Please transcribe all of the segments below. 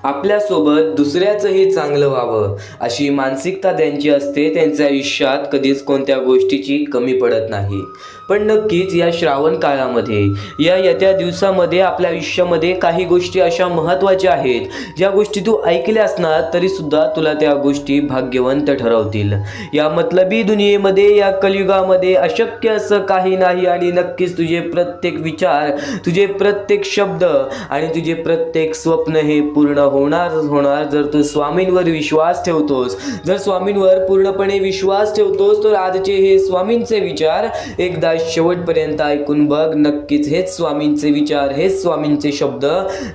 आपल्यासोबत दुसऱ्याचंही चांगलं व्हावं अशी मानसिकता त्यांची असते. त्यांच्या आयुष्यात कधीच कोणत्या गोष्टीची कमी पडत नाही. पण नक्कीच या श्रावण काळामध्ये, या येत्या दिवसामध्ये आपल्या आयुष्यामध्ये काही गोष्टी अशा महत्त्वाच्या आहेत, ज्या गोष्टी तू ऐकल्या असणार तरीसुद्धा तुला त्या गोष्टी भाग्यवंत ठरवतील. या मतलबी दुनियेमध्ये, या कलियुगामध्ये अशक्य असं काही नाही. आणि नक्कीच तुझे प्रत्येक विचार, तुझे प्रत्येक शब्द आणि तुझे प्रत्येक स्वप्न हे पूर्ण होणार जर तू स्वामींवर विश्वास ठेवतोस. जर स्वामींवर पूर्णपणे विश्वास ठेवतोस तर आजचे हे स्वामींचे विचार एकदा शेवटपर्यंत ऐकून बघ. नक्कीच हेच स्वामींचे विचार, हेच स्वामींचे शब्द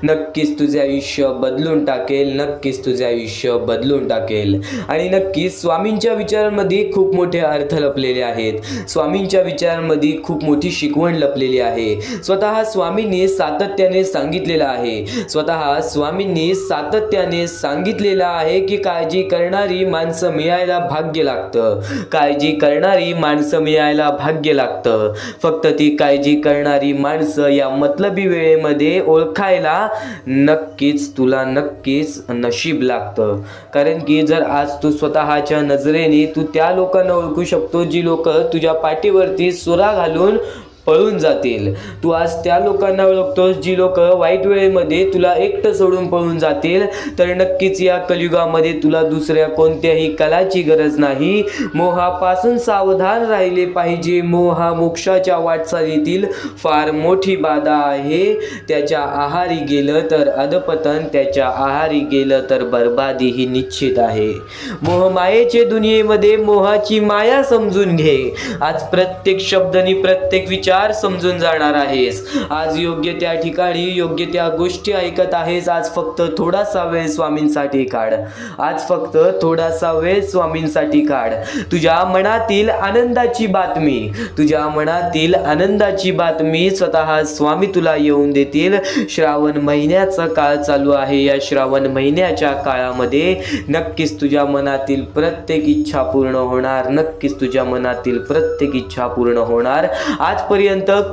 नक्कीच तुझे आयुष्य बदलून टाकेल. नक्कीच तुझे आयुष्य बदलून टाकेल. आणि नक्कीच स्वामींच्या विचारांमध्ये खूप मोठे अर्थ लपलेले आहेत. स्वामींच्या विचारांमध्ये खूप मोठी शिकवण लपलेली आहे. स्वतः स्वामींनी सातत्याने सांगितलेलं आहे. स्वतः स्वामींनी सातत्याने सांगितलेलं आहे की काळजी करणारी माणसं मिळायला भाग्य लागतं. काळजी करणारी माणसं मिळायला भाग्य लागतं. फक्त ती काळजी करणारी माणसं या मतलबी वेळेमध्ये ओळखायला तुला नक्कीच नशीब लागतं. कारण की जर आज तू स्वतःच्या नजरेने तू त्या लोकांना ओळखू शकतो जी लोक तुझ्या पाठीवरती सुरा घालून पळून जातील. तू आज त्या लोकांना ओळखतोस जी लोक वाईट वेळेमध्ये तुला एकटं सोडून पळून जातील. तर नक्कीच या कलियुगामध्ये तुला दुसऱ्या कोणत्याही कलाची गरज नाही. मोहापासून सावधान राहिले पाहिजे. मोह हा मोक्षाच्या वाटचालीतील फार मोठी बाधा आहे. त्याच्या आहारी गेलं तर अधपतन, त्याच्या आहारी गेलं तर बर्बादी ही निश्चित आहे. मोहमायेचे दुनियेमध्ये मोहाची माया समजून घे. आज प्रत्येक शब्दानी प्रत्येक विचार समजून जाणार आहेस. आज योग्य त्या ठिकाणी योग्य त्या गोष्टी ऐकत आहेस. आज फक्त थोडासा वेळ स्वामींसाठी काढ. आज फक्त थोडासा वेळ स्वामींसाठी काढ. तुझ्या मनातील आनंदाची बातमी, तुझ्या मनातील आनंदाची बातमी स्वतः स्वामी तुला येऊन देतील. श्रावण महिन्याचा काळ चालू आहे. या श्रावण महिन्याच्या काळामध्ये नक्कीच तुझ्या मनातील प्रत्येक इच्छा पूर्ण होणार. नक्कीच तुझ्या मनातील प्रत्येक इच्छा पूर्ण होणार. आजपर्यंत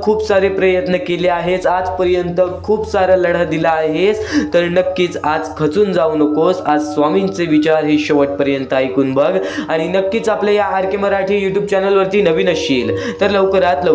खूप सारे प्रयत्न केले आहेस. आजपर्यंत खूप सारा लढा दिला आहेस. तर नक्कीच आज खचून जाऊ नकोस. आज स्वामींचे विचार हे शेवटपर्यंत ऐकून बघ. आणि नक्कीच आपल्या या आर के मराठी यूट्यूब चॅनलवरती नवीन असशील तर लवकरात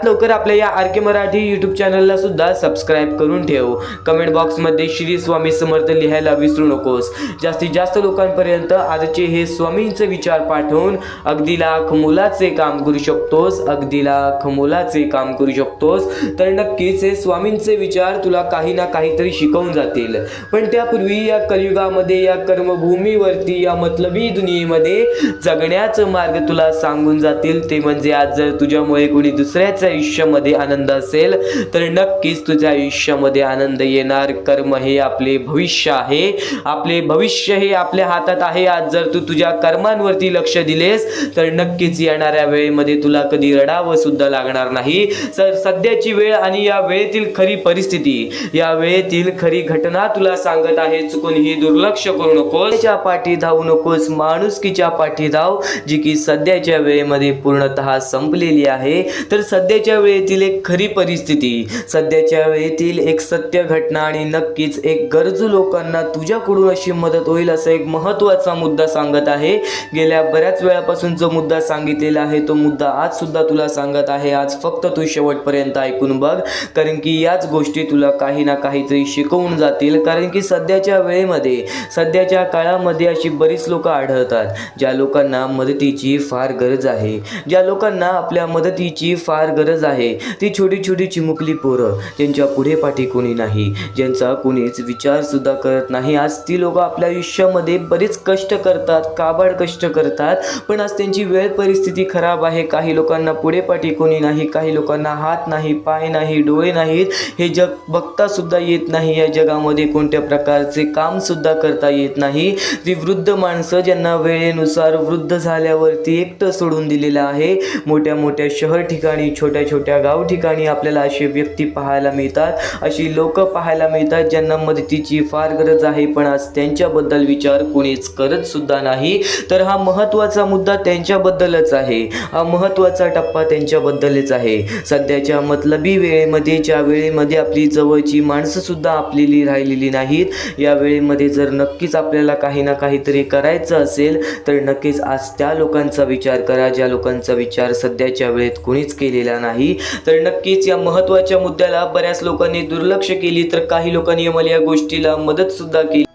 लवकर आपल्या या आर के मराठी यूट्यूब चॅनलला सुद्धा सबस्क्राईब करून ठेव. कमेंट बॉक्समध्ये श्री स्वामी समर्थ लिहायला विसरू नकोस. जास्तीत जास्त लोकांपर्यंत आजचे हे स्वामींचे विचार पाठवून अगदी लाख मोलाचे काम करू शकतोस. अगदी लाख मोलाचे काम करू शकतोस. तर नक्कीच हे स्वामींचे विचार तुला काही ना काहीतरी शिकवून जातील. पण त्यापूर्वी या कलियुगामध्ये, या कर्मभूमीवरती, या मतलबी दुनियेमध्ये जगण्याचं मार्ग तुला सांगून जातील. ते म्हणजे आज जर तुझ्यामुळे कोणी दुसऱ्याच्या आयुष्यामध्ये आनंद असेल तर नक्कीच तुझ्या आयुष्यामध्ये आनंद येणार. कर्म हे आपले भविष्य आहे. आपले भविष्य हे आपल्या हातात आहे. आज जर तू तुझ्या कर्मांवरती लक्ष दिलेस तर नक्कीच येणाऱ्या वेळेमध्ये तुला कधी रडावं सुद्धा लागणार नाही. तर सध्याची वेळ आणि या वेळेतील खरी परिस्थिती, या वेळेतील खरी घटना तुला सांगत आहे. चुकून ही दुर्लक्ष करू नकोस. त्याच्या पाठी धावू नकोस. माणुसकीच्या पाठी धाव, जी की सध्याच्या वेळेमध्ये पूर्णतः संपलेली आहे. तर सध्याच्या वेळेतील एक खरी परिस्थिती, सध्याच्या वेळेतील एक सत्य घटना आणि नक्कीच एक गरजू लोकांना तुझ्याकडून अशी मदत होईल असा एक महत्त्वाचा मुद्दा सांगत आहे. गेल्या बऱ्याच वेळापासून जो मुद्दा सांगितलेला आहे तो मुद्दा आज सुद्धा तुला सांगत आहे. आज फक्त तू शेवटपर्यंत ऐकून बघ. कारण की याच गोष्टी तुला काही ना काहीतरी शिकवून जातील. कारण की सध्याच्या वेळेमध्ये, सध्याच्या काळामध्ये अशी बरीच लोक आढळतात ज्या लोकांना मदतीची फार गरज आहे. ज्या लोकांना आपल्या मदतीची फार गरज आहे. ती छोटी छोटी चिमुकली पोरं, ज्यांच्या पुढे पाठी कोणी नाही, ज्यांचा कोणीच विचार सुद्धा करत नाही. आज ती लोक आपल्या आयुष्यामध्ये बरेच कष्ट करतात, काबाड कष्ट करतात. पण आज त्यांची वेळ परिस्थिती खराब आहे. काही लोकांना पुढे पाठी कोणी नाही, काही लोकांना हात नाही, पाय नाही, डोळे नाहीत. हे जग बघता सुद्धा येत नाही. या जगामध्ये कोणत्या प्रकारचे काम सुद्धा करता येत नाही. ती वृद्ध माणसं ज्यांना वेळेनुसार वृद्ध झाल्यावरती एकटं सोडून दिलेलं आहे. मोठ्या मोठ्या शहर ठिकाणी, छोट्या छोट्या गाव ठिकाणी आपल्याला असे व्यक्ती पाहायला मिळतात. अशी लोक पाहायला मिळतात ज्यांना मदतीची फार गरज आहे. पण आज त्यांच्याबद्दल विचार कोणीच करत सुद्धा नाही. तर हा महत्त्वाचा मुद्दा त्यांच्याबद्दलच आहे. हा महत्त्वाचा टप्पा त्यांच्याबद्दल माणसाबद्दलच आहे. सध्याच्या मतलबी वेळेमध्ये, ज्या वेळेमध्ये आपली जवळची माणसंसुद्धा आपली राहिलेली नाहीत, या वेळेमध्ये जर नक्कीच आपल्याला काही ना काहीतरी करायचं असेल तर नक्कीच आज त्या लोकांचा विचार करा ज्या लोकांचा विचार सध्याच्या वेळेत कोणीच केलेला नाही. तर नक्कीच या महत्त्वाच्या मुद्द्याला बऱ्याच लोकांनी दुर्लक्ष केली, तर काही लोकांनी मला या गोष्टीला मदतसुद्धा केली.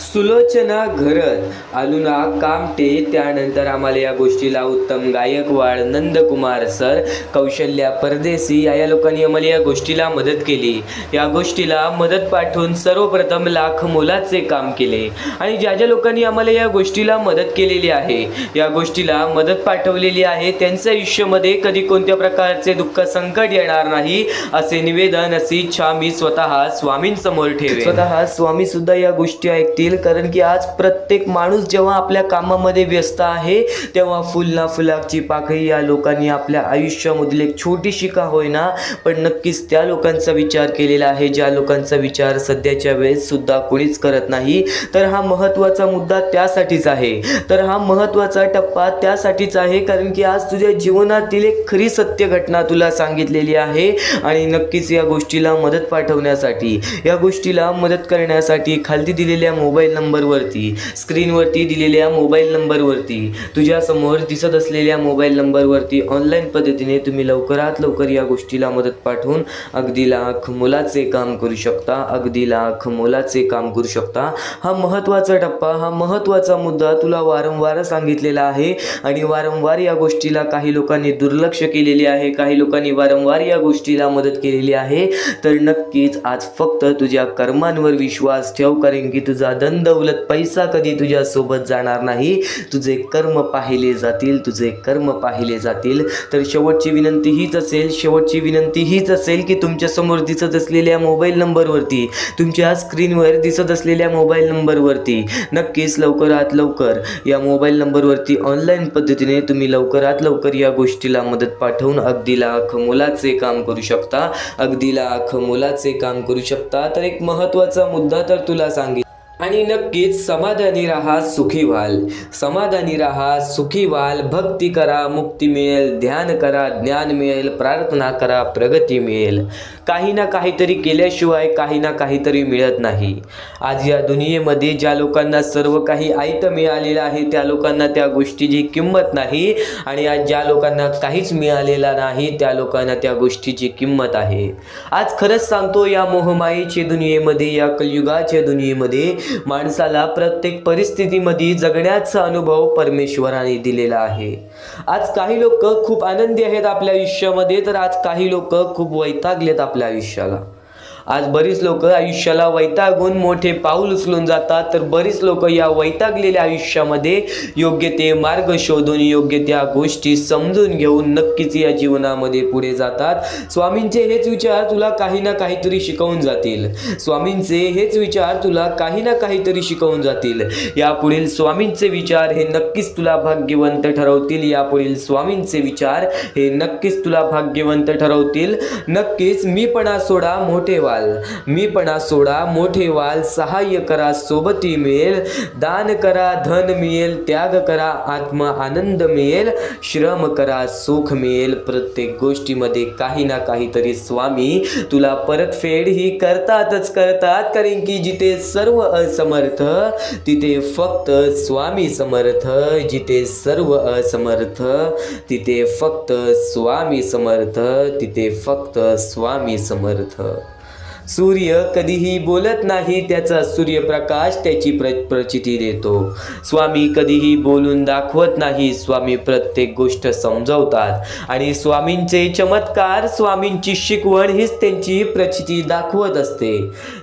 सुलोचना घरत, अलुना कामटे, त्यानंतर आम्हाला या गोष्टीला उत्तम गायकवाड, नंदकुमार सर, कौशल्या परदेसी या लोकांनी आम्हाला या गोष्टीला मदत केली. या गोष्टीला मदत पाठवून सर्वप्रथम लाख मोलाचे काम केले. आणि ज्या ज्या लोकांनी आम्हाला या गोष्टीला मदत केलेली आहे, या गोष्टीला मदत पाठवलेली आहे, त्यांच्या आयुष्यामध्ये कधी कोणत्या प्रकारचे दुःख संकट येणार नाही असे निवेदन, अशी इच्छा मी स्वतः स्वामींसमोर ठेवेन. स्वतः स्वामी सुद्धा या गोष्टी ऐकतील, कारण की आज प्रत्येक माणूस जेव्हा आपल्या कामामध्ये व्यस्त आहे तेव्हा फुलना फुलाची पाकळी या लोकांनी आपल्या आयुष्यामधील एक छोटीशी का होईना पण नक्कीच त्या लोकांचा विचार केलेला आहे ज्या लोकांचा विचार सध्याच्या वेळेस सुद्धा कोणीच करत नाही. तर हा महत्त्वाचा मुद्दा त्यासाठीच आहे, तर हा महत्त्वाचा टप्पा त्यासाठीच आहे, कारण की आज तुझ्या जीवनातील एक खरी सत्य घटना तुला सांगितलेली आहे. आणि नक्कीच या गोष्टीला मदत पाठवण्यासाठी, या गोष्टीला मदत करण्यासाठी खाली दिलेल्या मोबाईल नंबरवरती, स्क्रीनवरती दिलेल्या मोबाईल नंबरवरती, तुझ्यासमोर दिसत असलेल्या मोबाईल नंबरवरती ऑनलाईन पद्धतीने तुम्ही लवकरात लवकर या गोष्टीला मदत पाठवून अगदी लाख मोलाचे काम करू शकता, अगदी लाख मोलाचे काम करू शकता. हा महत्त्वाचा टप्पा, हा महत्त्वाचा मुद्दा तुला वारंवार सांगितलेला आहे आणि वारंवार या गोष्टीला काही लोकांनी दुर्लक्ष केलेले आहे, काही लोकांनी वारंवार या गोष्टीला मदत केलेली आहे. तर नक्कीच आज फक्त तुझ्या कर्मांवर विश्वास ठेव, कारण की तुझा धन दौलत पैसा कधी तुझ्या सोबत जाणार नाही. तुझे कर्म पाहिले जातील, तुझे कर्म पाहिले जातील. तर शेवटची विनंती हीच असेल, शेवटची विनंती हीच असेल की तुमच्या समोर दिसत असलेल्या मोबाईल नंबरवरती, तुमच्या स्क्रीनवर दिसत असलेल्या मोबाईल नंबरवरती नक्कीच लवकरात लवकर या मोबाईल नंबरवरती ऑनलाईन पद्धतीने तुम्ही लवकरात लवकर या गोष्टीला मदत पाठवून अगदी लाख मोलाचे काम करू शकता, अगदी लाख मोलाचे काम करू शकता. तर एक महत्त्वाचा मुद्दा तर तुला सांगितला. आणि नक्कीच समाधानी राहा, सुखी व्हाल, समाधानी राहा, सुखी व्हाल. भक्ती करा, मुक्ती मिळेल. ध्यान करा, ज्ञान मिळेल. प्रार्थना करा, प्रगती मिळेल. काही ना काहीतरी केल्याशिवाय काही ना काहीतरी मिळत नाही. आज या दुनियेमध्ये ज्या लोकांना सर्व काही आयतं मिळालेलं आहे त्या लोकांना त्या गोष्टीची किंमत नाही, आणि आज ज्या लोकांना काहीच मिळालेलं नाही त्या लोकांना त्या गोष्टीची किंमत आहे. आज खरंच सांगतो, या मोहमायेच्या दुनियेमध्ये, या कलियुगाच्या दुनियेमध्ये माणसाला प्रत्येक परिस्थितीमध्ये जगण्याचा अनुभव परमेश्वराने दिलेला आहे. आज काही लोक खूप आनंदी आहेत आपल्या आयुष्यामध्ये, तर आज काही लोक खूप वैतागलेत आपल्या आयुष्याला. आज बरीच लोक आयुष्याला वैतागून मोठे पाऊल उचलून जातात, तर बरीच लोक या वैतागलेल्या आयुष्यामध्ये योग्य ते मार्ग शोधून, योग्य त्या गोष्टी समजून घेऊन नक्कीच या जीवनामध्ये पुढे जातात. स्वामींचे हेच विचार तुला काही ना काहीतरी शिकवून जातील. स्वामींचे हेच विचार तुला काही ना काहीतरी शिकवून जातील. यापुढील स्वामींचे विचार हे नक्कीच तुला भाग्यवंत ठरवतील. यापुढील स्वामींचे विचार हे नक्कीच तुला भाग्यवंत ठरवतील. नक्कीच मीपणा सोडा, मोठे व्हाल. मीपणा सोडा, मोठे व्हाल. सहाय्य करा, सोबती मिळेल. दान करा, धन मिळेल. त्याग करा, आत्म आनंद मिळेल. श्रम करा, सुख मिळेल. प्रत्येक गोष्टीमध्ये काही ना काहीतरी स्वामी तुला परतफेड ही करतातच करतात, कारण की जिथे सर्व असमर्थ तिथे फक्त स्वामी समर्थ. जिथे सर्व असमर्थ तिथे फक्त स्वामी समर्थ. तिथे फक्त स्वामी समर्थ. सूर्य कधीही बोलत नाही, त्याचा सूर्यप्रकाश त्याची प्रचिती देतो. स्वामी कधीही बोलून दाखवत नाही, स्वामी प्रत्येक गोष्ट समजवतात. आणि स्वामींचे चमत्कार, स्वामींची शिकवण हीच त्यांची प्रचिती दाखवत असते.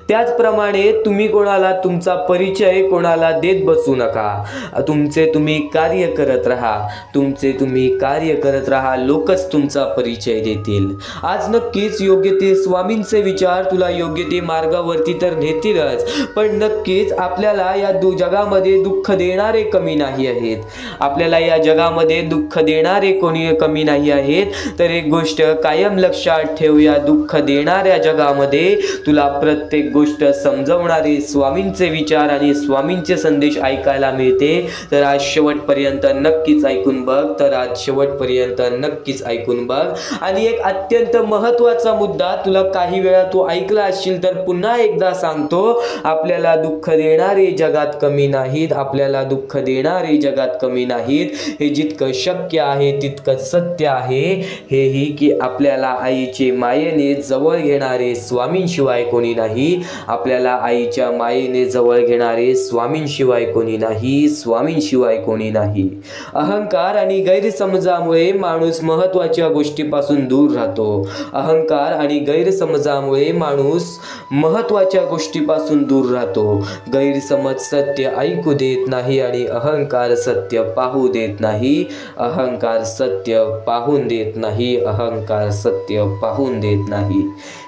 त्याचप्रमाणे तुम्ही कोणाला तुमचा परिचय कोणाला देत बसू नका. तुमचे तुम्ही कार्य करत राहा, तुमचे तुम्ही कार्य करत राहा. लोकच तुमचा परिचय देतील. आज नक्कीच योग्य ते स्वामींचे विचार तुला योग्य ते मार्गावरती तर नेतीलच, पण नक्कीच आपल्याला या जगामध्ये दुःख देणारे कमी नाही आहेत. आपल्याला या जगामध्ये दुःख देणारे कोणी कमी नाही आहेत. तर एक गोष्ट कायम लक्षात ठेव, या दुःख देणाऱ्या जगामध्ये तुला प्रत्येक गोष्ट समजवणारे स्वामींचे विचार आणि स्वामींचे संदेश ऐकायला मिळते तर आज शेवटपर्यंत नक्कीच ऐकून बघ, तर आज शेवटपर्यंत नक्कीच ऐकून बघ. आणि एक अत्यंत महत्त्वाचा मुद्दा तुला काही वेळा तू ऐकला असशील तर पुन्हा एकदा सांगतो, आपल्याला दुःख देणारे जगात कमी नाहीत, आपल्याला दुःख देणारे जगात कमी नाहीत. हे जितकं शक्य आहे तितकं सत्य आहे हेही की आपल्याला आईचे मायेने जवळ घेणारे स्वामींशिवाय कोणी नाही, आपल्याला आईच्या मायेने जवळ घेणारे स्वामींशिवाय कोणी नाही, स्वामींशिवाय कोणी नाही. अहंकार आणि गैरसमजामुळे माणूस महत्त्वाच्या गोष्टीपासून दूर राहतो. अहंकार आणि गैरसमजामुळे माणूस महत्त्वाच्या गोष्टीपासून दूर राहतो. गैरसमज सत्य ऐकू देत नाही आणि अहंकार सत्य पाहू देत नाही. अहंकार सत्य पाहून देत नाही. अहंकार सत्य पाहून देत नाही.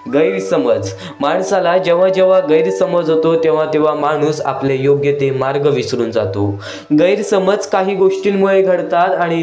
गैरसमज, माणसाला जेव्हा जेव्हा गैरसमज होतो तेव्हा माणूस आपले योग्य ते मार्ग विसरून जातो. गैरसमज काही गोष्टींमुळे घडतात आणि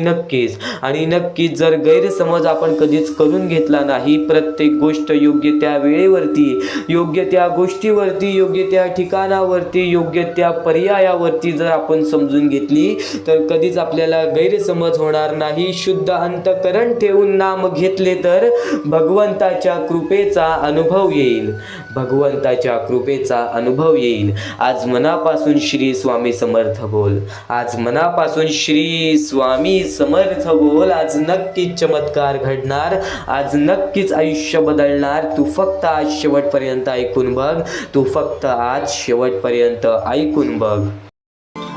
नक्कीच जर गैरसमज आपण कधीच करून घेतला नाही, प्रत्येक गोष्ट योग्य त्या वेळेवरती, योग्य त्या गोष्टीवरती, योग्य त्या ठिकाणावरती, योग्य त्या पर्यायावरती जर आपण समजून घेतली तर कधीच आपल्याला गैरसमज होणार नाही. शुद्ध अंतःकरण ठेवून नाम घेतले तर भगवंताच्या कृपेचा अनुभव येईल. भगवंताच्या कृपेचा अनुभव येईल. आज मनापासून श्री स्वामी समर्थ बोल. आज मनापासून श्री स्वामी समर्थ बोल. आज नक्कीच चमत्कार घडणार. आज नक्कीच आयुष्य बदलणार. तू फक्त आज शेवटपर्यंत ऐकून बघ. तू फक्त आज शेवटपर्यंत ऐकून बघ.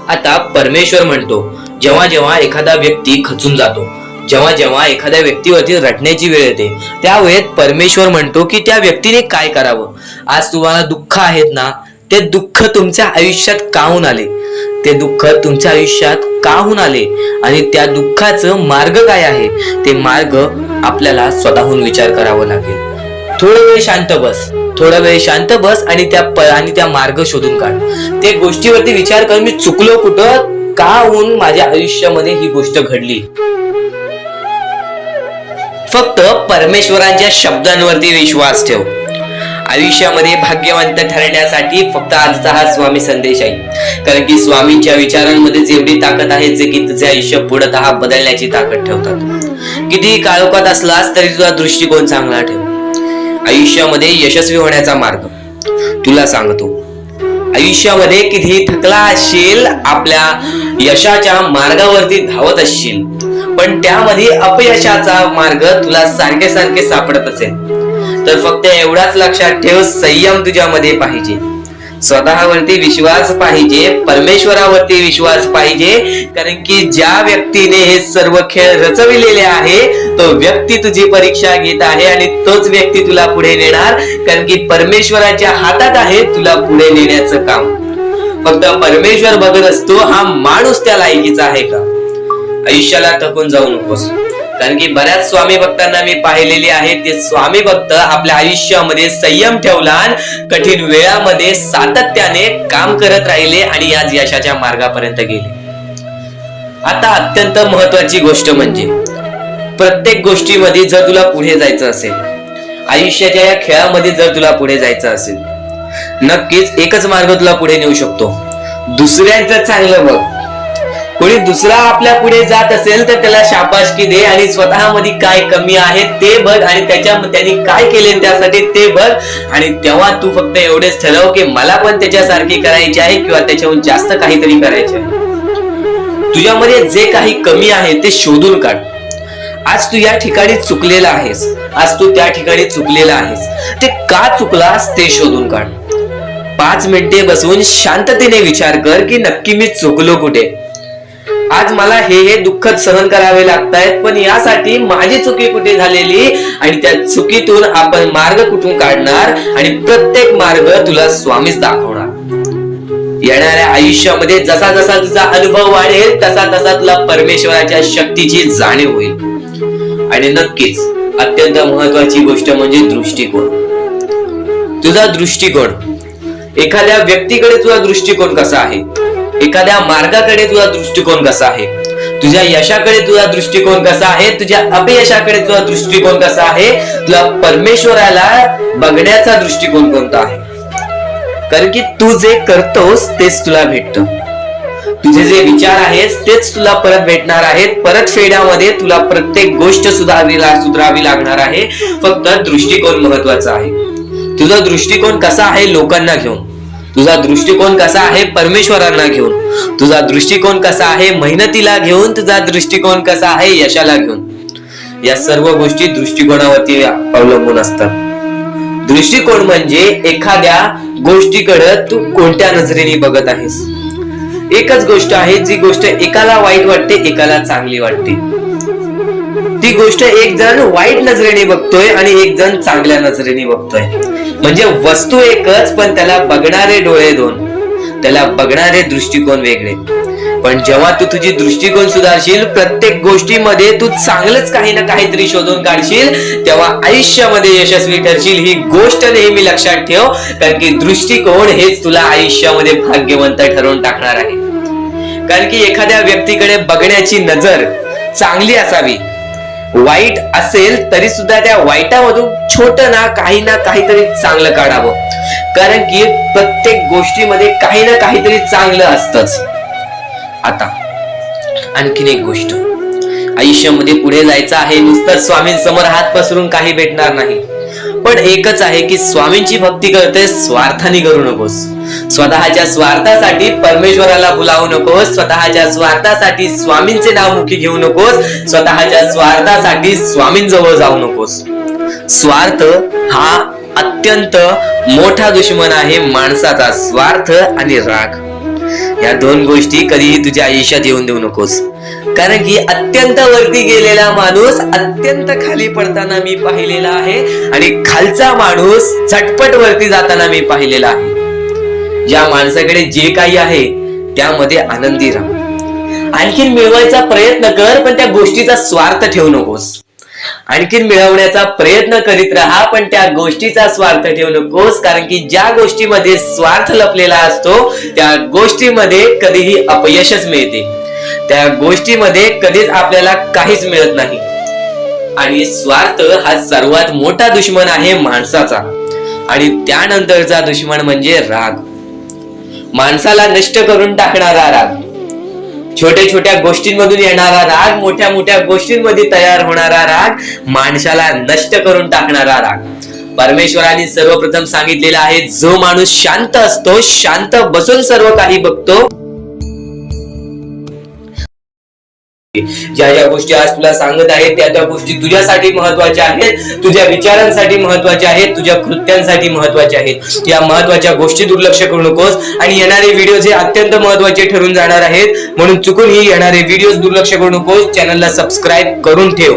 आता परमेश्वर म्हणतो, जेव्हा जेव्हा एखादा व्यक्ती खचून जातो, जेव्हा जेव्हा एखाद्या व्यक्तीवरती रटण्याची वेळ येते, त्यावेळेत परमेश्वर म्हणतो की त्या व्यक्तीने काय करावं. आज तुम्हाला दुःख आहेत ना, ते दुःख तुमच्या आयुष्यात काहून आले, ते दुःख तुमच्या आयुष्यात काहून आले आणि त्या दुःखाचं मार्ग काय आहे, ते मार्ग आपल्याला स्वतःहून विचार करावा लागेल. थोडा वेळ शांत बस आणि त्या मार्ग शोधून काढ. ते गोष्टीवरती विचार कर, मी चुकलो कुठं, का होऊन माझ्या आयुष्यामध्ये ही गोष्ट घडली. फक्त परमेश्वरांच्या शब्दांवरती विश्वास ठेव. आयुष्यामध्ये भाग्यवंत ठरण्यासाठी फक्त आजचा हा स्वामी संदेश आहे. कारण की स्वामींच्या विचारांमध्ये जेवढी ताकद आहे जे की तुझे आयुष्य पूर्णतः बदलण्याची ताकद ठेवतात. किती काळोखात असलास तरी तुझा दृष्टिकोन चांगला ठेव. आयुष्यामध्ये यशस्वी होण्याचा मार्ग तुला सांगतो. आयुष्यामध्ये किती थकला असशील, आपल्या यशाच्या मार्गावरती धावत असशील, पण त्यामध्ये अपयशाचा मार्ग तुला सारखे सापडत असेल तर फक्त एवढाच लक्षात ठेव, संयम तुझ्यामध्ये पाहिजे, स्वतःवरती विश्वास पाहिजे, परमेश्वरावरती विश्वास पाहिजे. कारण की ज्या व्यक्तीने हे सर्व खेळ रचविलेले आहे तो व्यक्ती तुझी परीक्षा घेत आहे आणि तोच व्यक्ती तुला पुढे नेणार. कारण की परमेश्वराच्या हातात आहे तुला पुढे नेण्याचं काम. फक्त परमेश्वर बघत असतो हा माणूस त्या लायकीचा आहे का. आयुष्याला थकून जाऊ नकोस. कारण की बऱ्याच स्वामी भक्तांना मी पाहिलेले आहे, ते स्वामी भक्त आपल्या आयुष्यामध्ये संयम ठेवला, कठीण वेळामध्ये सातत्याने काम करत राहिले आणि आज यशाच्या मार्गापर्यंत गेले. आता अत्यंत महत्वाची गोष्ट म्हणजे प्रत्येक गोष्टीमध्ये जर तुला पुढे जायचं असेल, आयुष्याच्या या खेळामध्ये जर तुला पुढे जायचं असेल, नक्कीच एकच मार्ग तुला पुढे नेऊ शकतो. दुसऱ्यांचं चांगलं बघ. कोणी दुसरा आपल्या पुढे जात असेल तर त्याला शाबासकी दे आणि स्वतःमध्ये काय कमी आहे ते बघ आणि त्यांनी काय केले त्यासाठी ते बघ. आणि तेव्हा तू फक्त एवढेच ठरव की मला पण त्याच्यासारखी करायची आहे किंवा त्याच्याहून जास्त काहीतरी करायचे आहे. तुझ्यामध्ये जे काही कमी आहे ते शोधून काढ. आज तू या ठिकाणी चुकलेला आहेस, आज तू त्या ठिकाणी चुकलेला आहेस, ते का चुकलास ते शोधून काढ. 5 मिनिटे बसून शांततेने विचार कर की नक्की मी चुकलो कुठे. आज मला हे दुःख सहन करावे लागतायत, पण यासाठी माझी चुकी कुठे झालेली आणि त्या चुकीतून आपण मार्ग कुठून काढणार आणि प्रत्येक मार्ग तुला स्वामीच दाखवणार. येणाऱ्या आयुष्यामध्ये जसा जसा तुझा अनुभव वाढेल तसा तसा तुला परमेश्वराच्या शक्तीची जाणीव होईल. आणि नक्कीच अत्यंत महत्वाची गोष्ट म्हणजे दृष्टिकोन. तुझा दृष्टिकोन, एखाद्या व्यक्तीकडे तुझा दृष्टिकोन कसा आहे, एखाद्या मार्गाकडे तुझा दृष्टिकोन कसा आहे, तुझ्या यशाकडे तुझा दृष्टिकोन कसा आहे, तुझ्या अपयशाकडे तुझा दृष्टिकोन कसा आहे, तुला परमेश्वराला बघण्याचा दृष्टिकोन कोणता आहे. कारण की तू जे करतोस तेच तुला भेटतं. तुझे जे विचार आहेत तेच तुला परत भेटणार आहेत. परत फेड्यामध्ये तुला प्रत्येक गोष्ट सुधारावी लागणार आहे. फक्त दृष्टिकोन महत्वाचा आहे. तुझा दृष्टिकोन कसा आहे लोकांना घेऊन, तुझा दृष्टिकोन कसा आहे परमेश्वरांना घेऊन, तुझा दृष्टिकोन कसा आहे मेहनतीला घेऊन, तुझा दृष्टिकोन कसा आहे यशाला घेऊन. या सर्व गोष्टी दृष्टिकोनावरती अवलंबून असतात. दृष्टिकोन म्हणजे एखाद्या गोष्टीकडे तू कोणत्या नजरेने बघत आहेस. एकच गोष्ट आहे जी गोष्ट एकाला वाईट वाटते एकाला चांगली वाटते. ती गोष्ट एक जण वाईट नजरेने बघतोय आणि एक जण चांगल्या नजरेने बघतोय. म्हणजे वस्तू एकच पण त्याला बघणारे डोळे दोन, त्याला बघणारे दृष्टिकोन वेगळे. पण जेव्हा तू तुझी दृष्टिकोन सुधारशील, प्रत्येक गोष्टीमध्ये तू चांगलंच काही ना काहीतरी शोधून काढशील, तेव्हा आयुष्यामध्ये यशस्वी ठरशील. ही गोष्ट नेहमी लक्षात ठेव, कारण की दृष्टिकोन हेच तुला आयुष्यामध्ये भाग्यवंत ठरवून टाकणार आहे. कारण की एखाद्या व्यक्तीकडे बघण्याची नजर चांगली असावी. वाईट असेल तरी सुद्धा त्या वाईटामधून छोटं ना काहीतरी चांगलं काढावं. कारण की प्रत्येक गोष्टीमध्ये काही ना काहीतरी चांगलं असतंच. आता आणखीन एक गोष्ट, आयुष्यामध्ये पुढे जायचं आहे, नुसतं स्वामींसमोर हात पसरून काही भेटणार नाही. पण एकच आहे की स्वामींची भक्ती करते स्वार्थाने करू नकोस. स्वतःच्या स्वार्थासाठी परमेश्वराला भुलावू नकोस. स्वतःच्या स्वार्थासाठी स्वामींचे नाव मुखी घेऊ नकोस. स्वतःच्या स्वार्थासाठी स्वामींजवळ जाऊ नकोस. स्वार्थ हा अत्यंत मोठा दुश्मन आहे माणसाचा. स्वार्थ आणि राग या दोन गोष्टी कधीही तुझ्या आयुष्यात येऊन देऊ नकोस. कारण की अत्यंत वरती गेलेला माणूस अत्यंत खाली पडताना मी पाहिलेला आहे आणि खालचा माणूस झटपट वरती जाताना मी पाहिलेला आहे. ज्या माणसाकडे जे काही आहे त्यामध्ये आनंदी राहा. आणखीन मिळवायचा प्रयत्न कर, पण त्या गोष्टीचा स्वार्थ ठेवू नकोस. आणखीन मिळवण्याचा प्रयत्न करीत राहा, पण त्या गोष्टीचा स्वार्थ ठेवू नकोस. कारण की ज्या गोष्टीमध्ये स्वार्थ लपलेला असतो त्या गोष्टीमध्ये कधीही अपयशच मिळते. त्या गोष्टीमध्ये कधीच आपल्याला काहीच मिळत नाही. आणि स्वार्थ हा सर्वात मोठा दुश्मन आहे माणसाचा. आणि त्यानंतरचा दुश्मन म्हणजे राग. माणसाला नष्ट करून टाकणारा राग, छोट्या छोट्या गोष्टींमधून येणारा राग, मोठ्या मोठ्या गोष्टींमध्ये तयार होणारा राग, माणसाला नष्ट करून टाकणारा राग. परमेश्वराने सर्वप्रथम सांगितलेला आहे, जो माणूस शांत असतो, शांत बसून सर्व काही बघतो. ज्या ज्या गोष्टी आज तुला सांगत आहेत त्या गोष्टी तुझ्यासाठी महत्वाच्या आहेत, तुझ्या विचारांसाठी महत्वाच्या आहेत, तुझ्या कृत्यांसाठी महत्वाच्या आहेत. या महत्वाच्या गोष्टी दुर्लक्ष करू नकोस. आणि येणारे व्हिडिओ हे अत्यंत महत्वाचे ठरून जाणार आहेत, म्हणून चुकूनही येणारे व्हिडिओ दुर्लक्ष करू नकोस. चॅनलला सबस्क्राईब करून ठेव.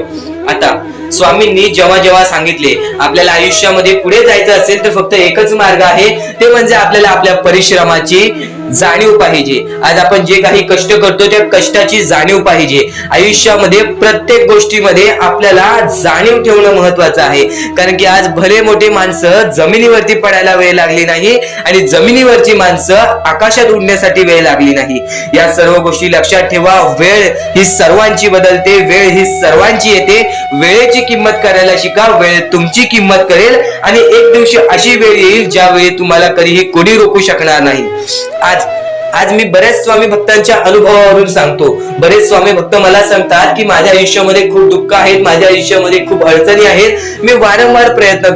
आता स्वामींनी जेव्हा जेव्हा सांगितले आपल्याला आयुष्यामध्ये पुढे जायचं असेल तर फक्त एकच मार्ग आहे, ते म्हणजे आपल्याला आपल्या परिश्रमाची जाणीव पाहिजे. आज आपण जे काही कष्ट करतो त्या कष्टाची जाणीव पाहिजे. आयुष्यामध्ये प्रत्येक गोष्टीमध्ये आपल्याला जाणीव ठेवणं महत्वाचं आहे. कारण की आज भले मोठे माणसं जमिनीवरती पडायला वेळ लागली नाही आणि जमिनीवरची माणसं आकाशात उडण्यासाठी वेळ लागली नाही. या सर्व गोष्टी लक्षात ठेवा. वेळ ही सर्वांची बदलते, वेळ ही सर्वांची येते. वेळेची किंमत करायला शिका. वेळ तुमची किंमत करेल आणि एक दिवशी अशी वेळ येईल ज्यावेळी तुम्हाला कधीही कोणी रोखू शकणार नाही. आज मी बऱ्याच स्वामी भक्तांच्या अनुभवावरून सांगतो. बरेच स्वामी भक्त मला सांगतात की माझ्या आयुष्यामध्ये खूप दुःख आहेत, माझ्या आयुष्यामध्ये खूप अडचणी आहेत. मी वारंवार प्रयत्न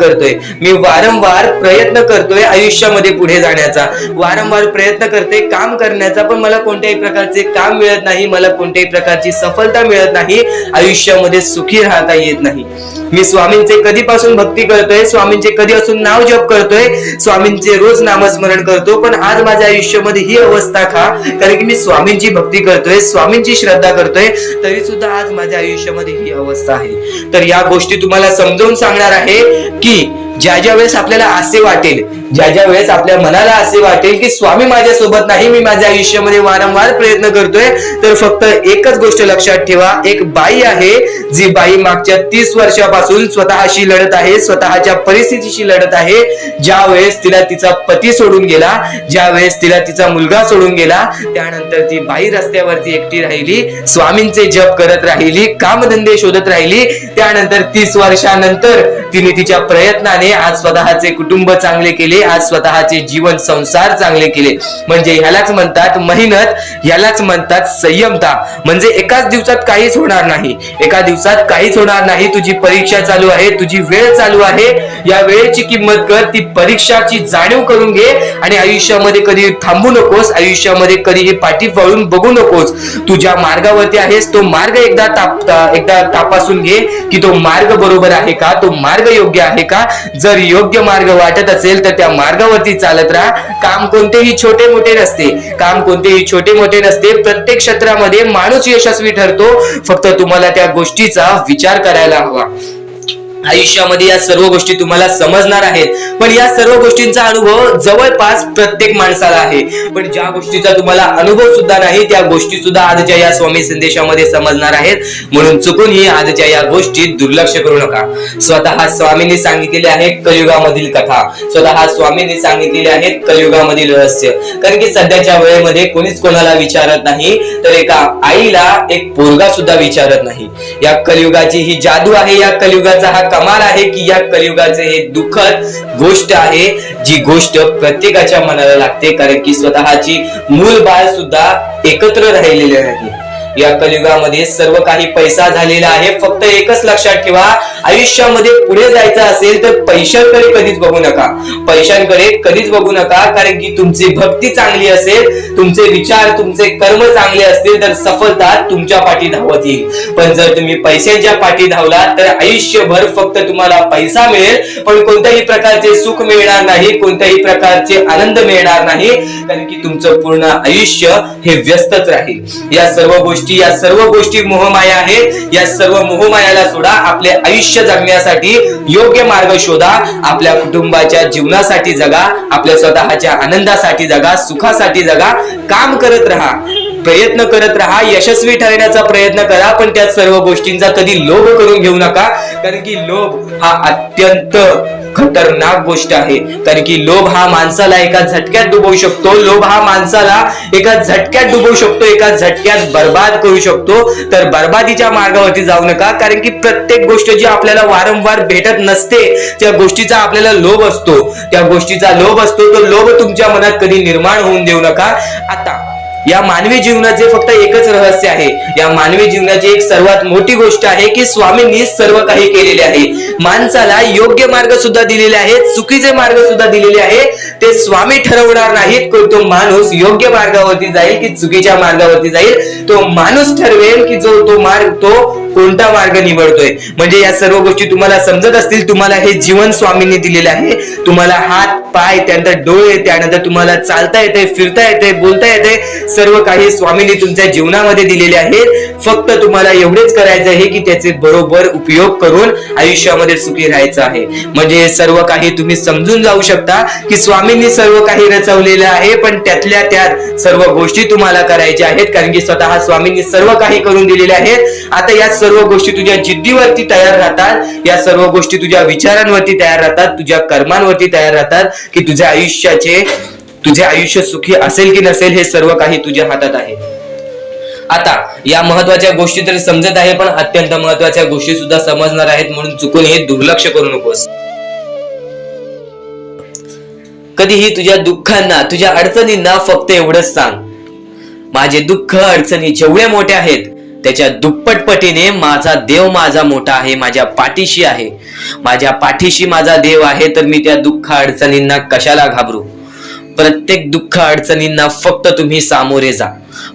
करतोय आयुष्यामध्ये पुढे जाण्याचा, वारंवार प्रयत्न करते काम करण्याचा, पण मला कोणत्याही प्रकारचे काम मिळत नाही, मला कोणत्याही प्रकारची सफलता मिळत नाही, आयुष्यामध्ये सुखी राहता येत नाही. मी स्वामींचे कधीपासून भक्ती करतोय, स्वामींचे कधीपासून नाव जप करतोय, स्वामींचे रोज नामस्मरण करतो, पण आज माझ्या आयुष्यामध्ये ही अवस्था का? कारण की मी स्वामींची भक्ती करतोय, स्वामींची श्रद्धा करतोय, तरी सुद्धा आज माझ्या आयुष्यामध्ये ही अवस्था आहे. तर या गोष्टी तुम्हाला समजावून सांगणार आहे की ज्या ज्या वेळेस आपल्याला असे वाटेल, ज्या ज्या वेळेस आपल्या मनाला असे वाटेल की स्वामी माझ्या सोबत नाही, मी माझ्या आयुष्यामध्ये वारंवार प्रयत्न करतोय, तर फक्त एकच गोष्ट लक्षात ठेवा. एक बाई आहे, जी बाई मागच्या 30 वर्षापासून स्वतःशी लढत आहे, स्वतःच्या परिस्थितीशी लढत आहे. ज्या वेळेस तिला तिचा पती सोडून गेला, ज्या वेळेस तिला तिचा मुलगा सोडून गेला, त्यानंतर ती बाई रस्त्यावरती एकटी राहिली, स्वामींचे जप करत राहिली, कामधंदे शोधत राहिली. त्यानंतर 30 वर्षानंतर तिने तिच्या प्रयत्नाने आज स्वतःचे कुटुंब चांगले केले, केले, आज स्वतःचे जीवन संसार चांगले केले. म्हणजे ह्यालाच म्हणतात मेहनत, ह्यालाच म्हणतात संयमता. म्हणजे एकाच दिवसात काहीच होणार नाही, एका दिवसात काहीच होणार नाही. तुझी परीक्षा चालू आहे, तुझी वेळ चालू आहे, या वेळेची किंमत कर, ती परीक्षाची जाणीव करून घे आणि आयुष्यामध्ये कधी थांबू नकोस, आयुष्यामध्ये कधीही पाठी वळून बघू नकोस. तुझ्या मार्गावरती आहेस, तो मार्ग एकदा तपासून घे की तो मार्ग बरोबर आहे का, तो मार्ग योग्य आहे का. जर योग्य मार्ग वाटत असेल तर त्या मार्गावरती चालत राहा. काम कोणतेही छोटे मोठे नसते, काम कोणतेही छोटे मोठे नसते. प्रत्येक क्षेत्रामध्ये माणूस यशस्वी ठरतो, फक्त तुम्हाला त्या गोष्टीचा विचार करायला हवा. आयुष्यामध्ये या सर्व गोष्टी तुम्हाला समजणार आहेत, पण या सर्व गोष्टींचा अनुभव जवळपास प्रत्येक माणसाला आहे. पण ज्या गोष्टीचा तुम्हाला अनुभव सुद्धा नाही, त्या गोष्टी सुद्धा आजच्या या स्वामी संदेशामध्ये समजणार आहेत. म्हणून चुकूनही आजच्या या गोष्टीत दुर्लक्ष करू नका. स्वतः स्वामींनी सांगितलेले आहे कलियुगामधील कथा, स्वतः स्वामींनी सांगितलेले आहेत कलियुगामधील रहस्य. कारण की सध्याच्या वेळेमध्ये कोणीच कोणाला विचारत नाही, तर एका आईला एक पोरगा सुद्धा विचारत नाही. या कलियुगाची ही जादू आहे, या कलियुगाचा हा कमाल आहे की या कलियुगाचे हे दुःखद गोष्ट आहे, जी गोष्ट प्रत्येकाच्या मनाला लागते. कारण की स्वतःची मूल बाळ सुद्धा एकत्र राहिलेले नाही. या कलियुगामध्ये सर्व काही पैसा झालेला आहे. फक्त एकच लक्षात ठेवा, आयुष्यामध्ये पुढे जायचं असेल तर पैशांकडे कधीच बघू नका, पैशांकडे कधीच बघू नका. कारण की तुमची भक्ती चांगली असेल, तुमचे विचार, तुमचे कर्म चांगले असतील तर सफलता तुमच्या पाठी धावत येईल. पण जर तुम्ही पैशांच्या पाठी धावलात तर आयुष्यभर फक्त तुम्हाला पैसा मिळेल, पण कोणत्याही प्रकारचे सुख मिळणार नाही, कोणत्याही प्रकारचे आनंद मिळणार नाही. कारण की तुमचं पूर्ण आयुष्य हे व्यस्तच राहील. या सर्व गोष्टी मोहमाया आहेत. या सर्व मोहमायाला सोडा, आपले आयुष्य जगण्यासाठी योग्य मार्ग शोधा, आपल्या कुटुंबाच्या जीवनासाठी जगा, आपल्या स्वतःच्या आनंदासाठी जगा, सुखासाठी जगा. काम करत राहा, प्रयत्न करत राहा, यशस्वी ठरण्याचा प्रयत्न करा. पण त्या सर्व गोष्टींचा कधी लोभ करून घेऊ नका. कारण की लोभ हा अत्यंत खतरनाक गोष्ट आहे. कारण की लोभ हा माणसाला एका झटक्यात डुबवू शकतो, लोभ हा माणसाला एका झटक्यात डुबवू शकतो, एका झटक्यात बर्बाद करू शकतो. तर बर्बादीच्या मार्गावरती जाऊ नका. कारण की प्रत्येक गोष्ट जी आपल्याला वारंवार भेटत नसते, त्या गोष्टीचा आपल्याला लोभ असतो, त्या गोष्टीचा लोभ असतो. तो लोभ तुमच्या मनात कधी निर्माण होऊन देऊ नका. आता या मानवी जीवनाचे फक्त एकच रहस्य आहे, या मानवी जीवनाची एक सर्वात मोठी गोष्ट आहे की स्वामींनी सर्व काही केलेले आहे. माणसाला योग्य मार्ग सुद्धा दिलेले आहेत, चुकीचे मार्ग सुद्धा दिलेले आहेत. ते स्वामी ठरवणार नाहीत की तो माणूस योग्य मार्गावरती जाईल की चुकीच्या मार्गावरती जाईल. तो माणूस ठरवेल की तो कोणता मार्ग निवडतोय. म्हणजे या सर्व गोष्टी तुम्हाला समजत असतील. तुम्हाला हे जीवन स्वामींनी दिलेले आहे. तुम्हाला हात, पाय, त्यानंतर डोळे, त्यानंतर तुम्हाला चालता येते, फिरता येते, बोलता येते. सर्व काही स्वामींनी तुमच्या जीवनामध्ये दिलेले आहेत. फक्त तुम्हाला एवढेच करायचं आहे की त्याचे बरोबर उपयोग करून आयुष्यामध्ये सुखी राहायचं आहे. म्हणजे सर्व काही तुम्ही समजून जाऊ शकता की स्वामींनी सर्व काही रचवलेलं आहे, पण त्यातल्या त्यात सर्व गोष्टी तुम्हाला करायच्या आहेत. कारण की स्वतः स्वामींनी सर्व काही करून दिलेले आहेत. आता या सर्व गोष्टी तुझ्या जिद्दीवरती तयार राहतात, या सर्व गोष्टी तुझ्या विचारांवरती तयार राहतात, तुझ्या कर्मांवरती तयार राहतात की तुझे आयुष्य सुखी असेल की नसेल हे सर्व काही तुझ्या हातात आहे. आता या महत्वाच्या गोष्टी तरी समजत आहे, पण अत्यंत महत्वाच्या गोष्टी सुद्धा समजणार आहेत. म्हणून चुकून हे दुर्लक्ष करू नकोस. कधीही तुझ्या दुःखांना, तुझ्या अडचणींना फक्त एवढंच सांग, माझे दुःख अडचणी जेवढे मोठे आहेत त्याच्या दुप्पटपटीने माझा देव माझा मोठा आहे, माझ्या पाठीशी आहे. माझ्या पाठीशी माझा देव आहे, तर मी त्या दुःख अडचणींना कशाला घाबरू. प्रत्येक दुःख अडचणींना फक्त तुम्ही सामोरे जा,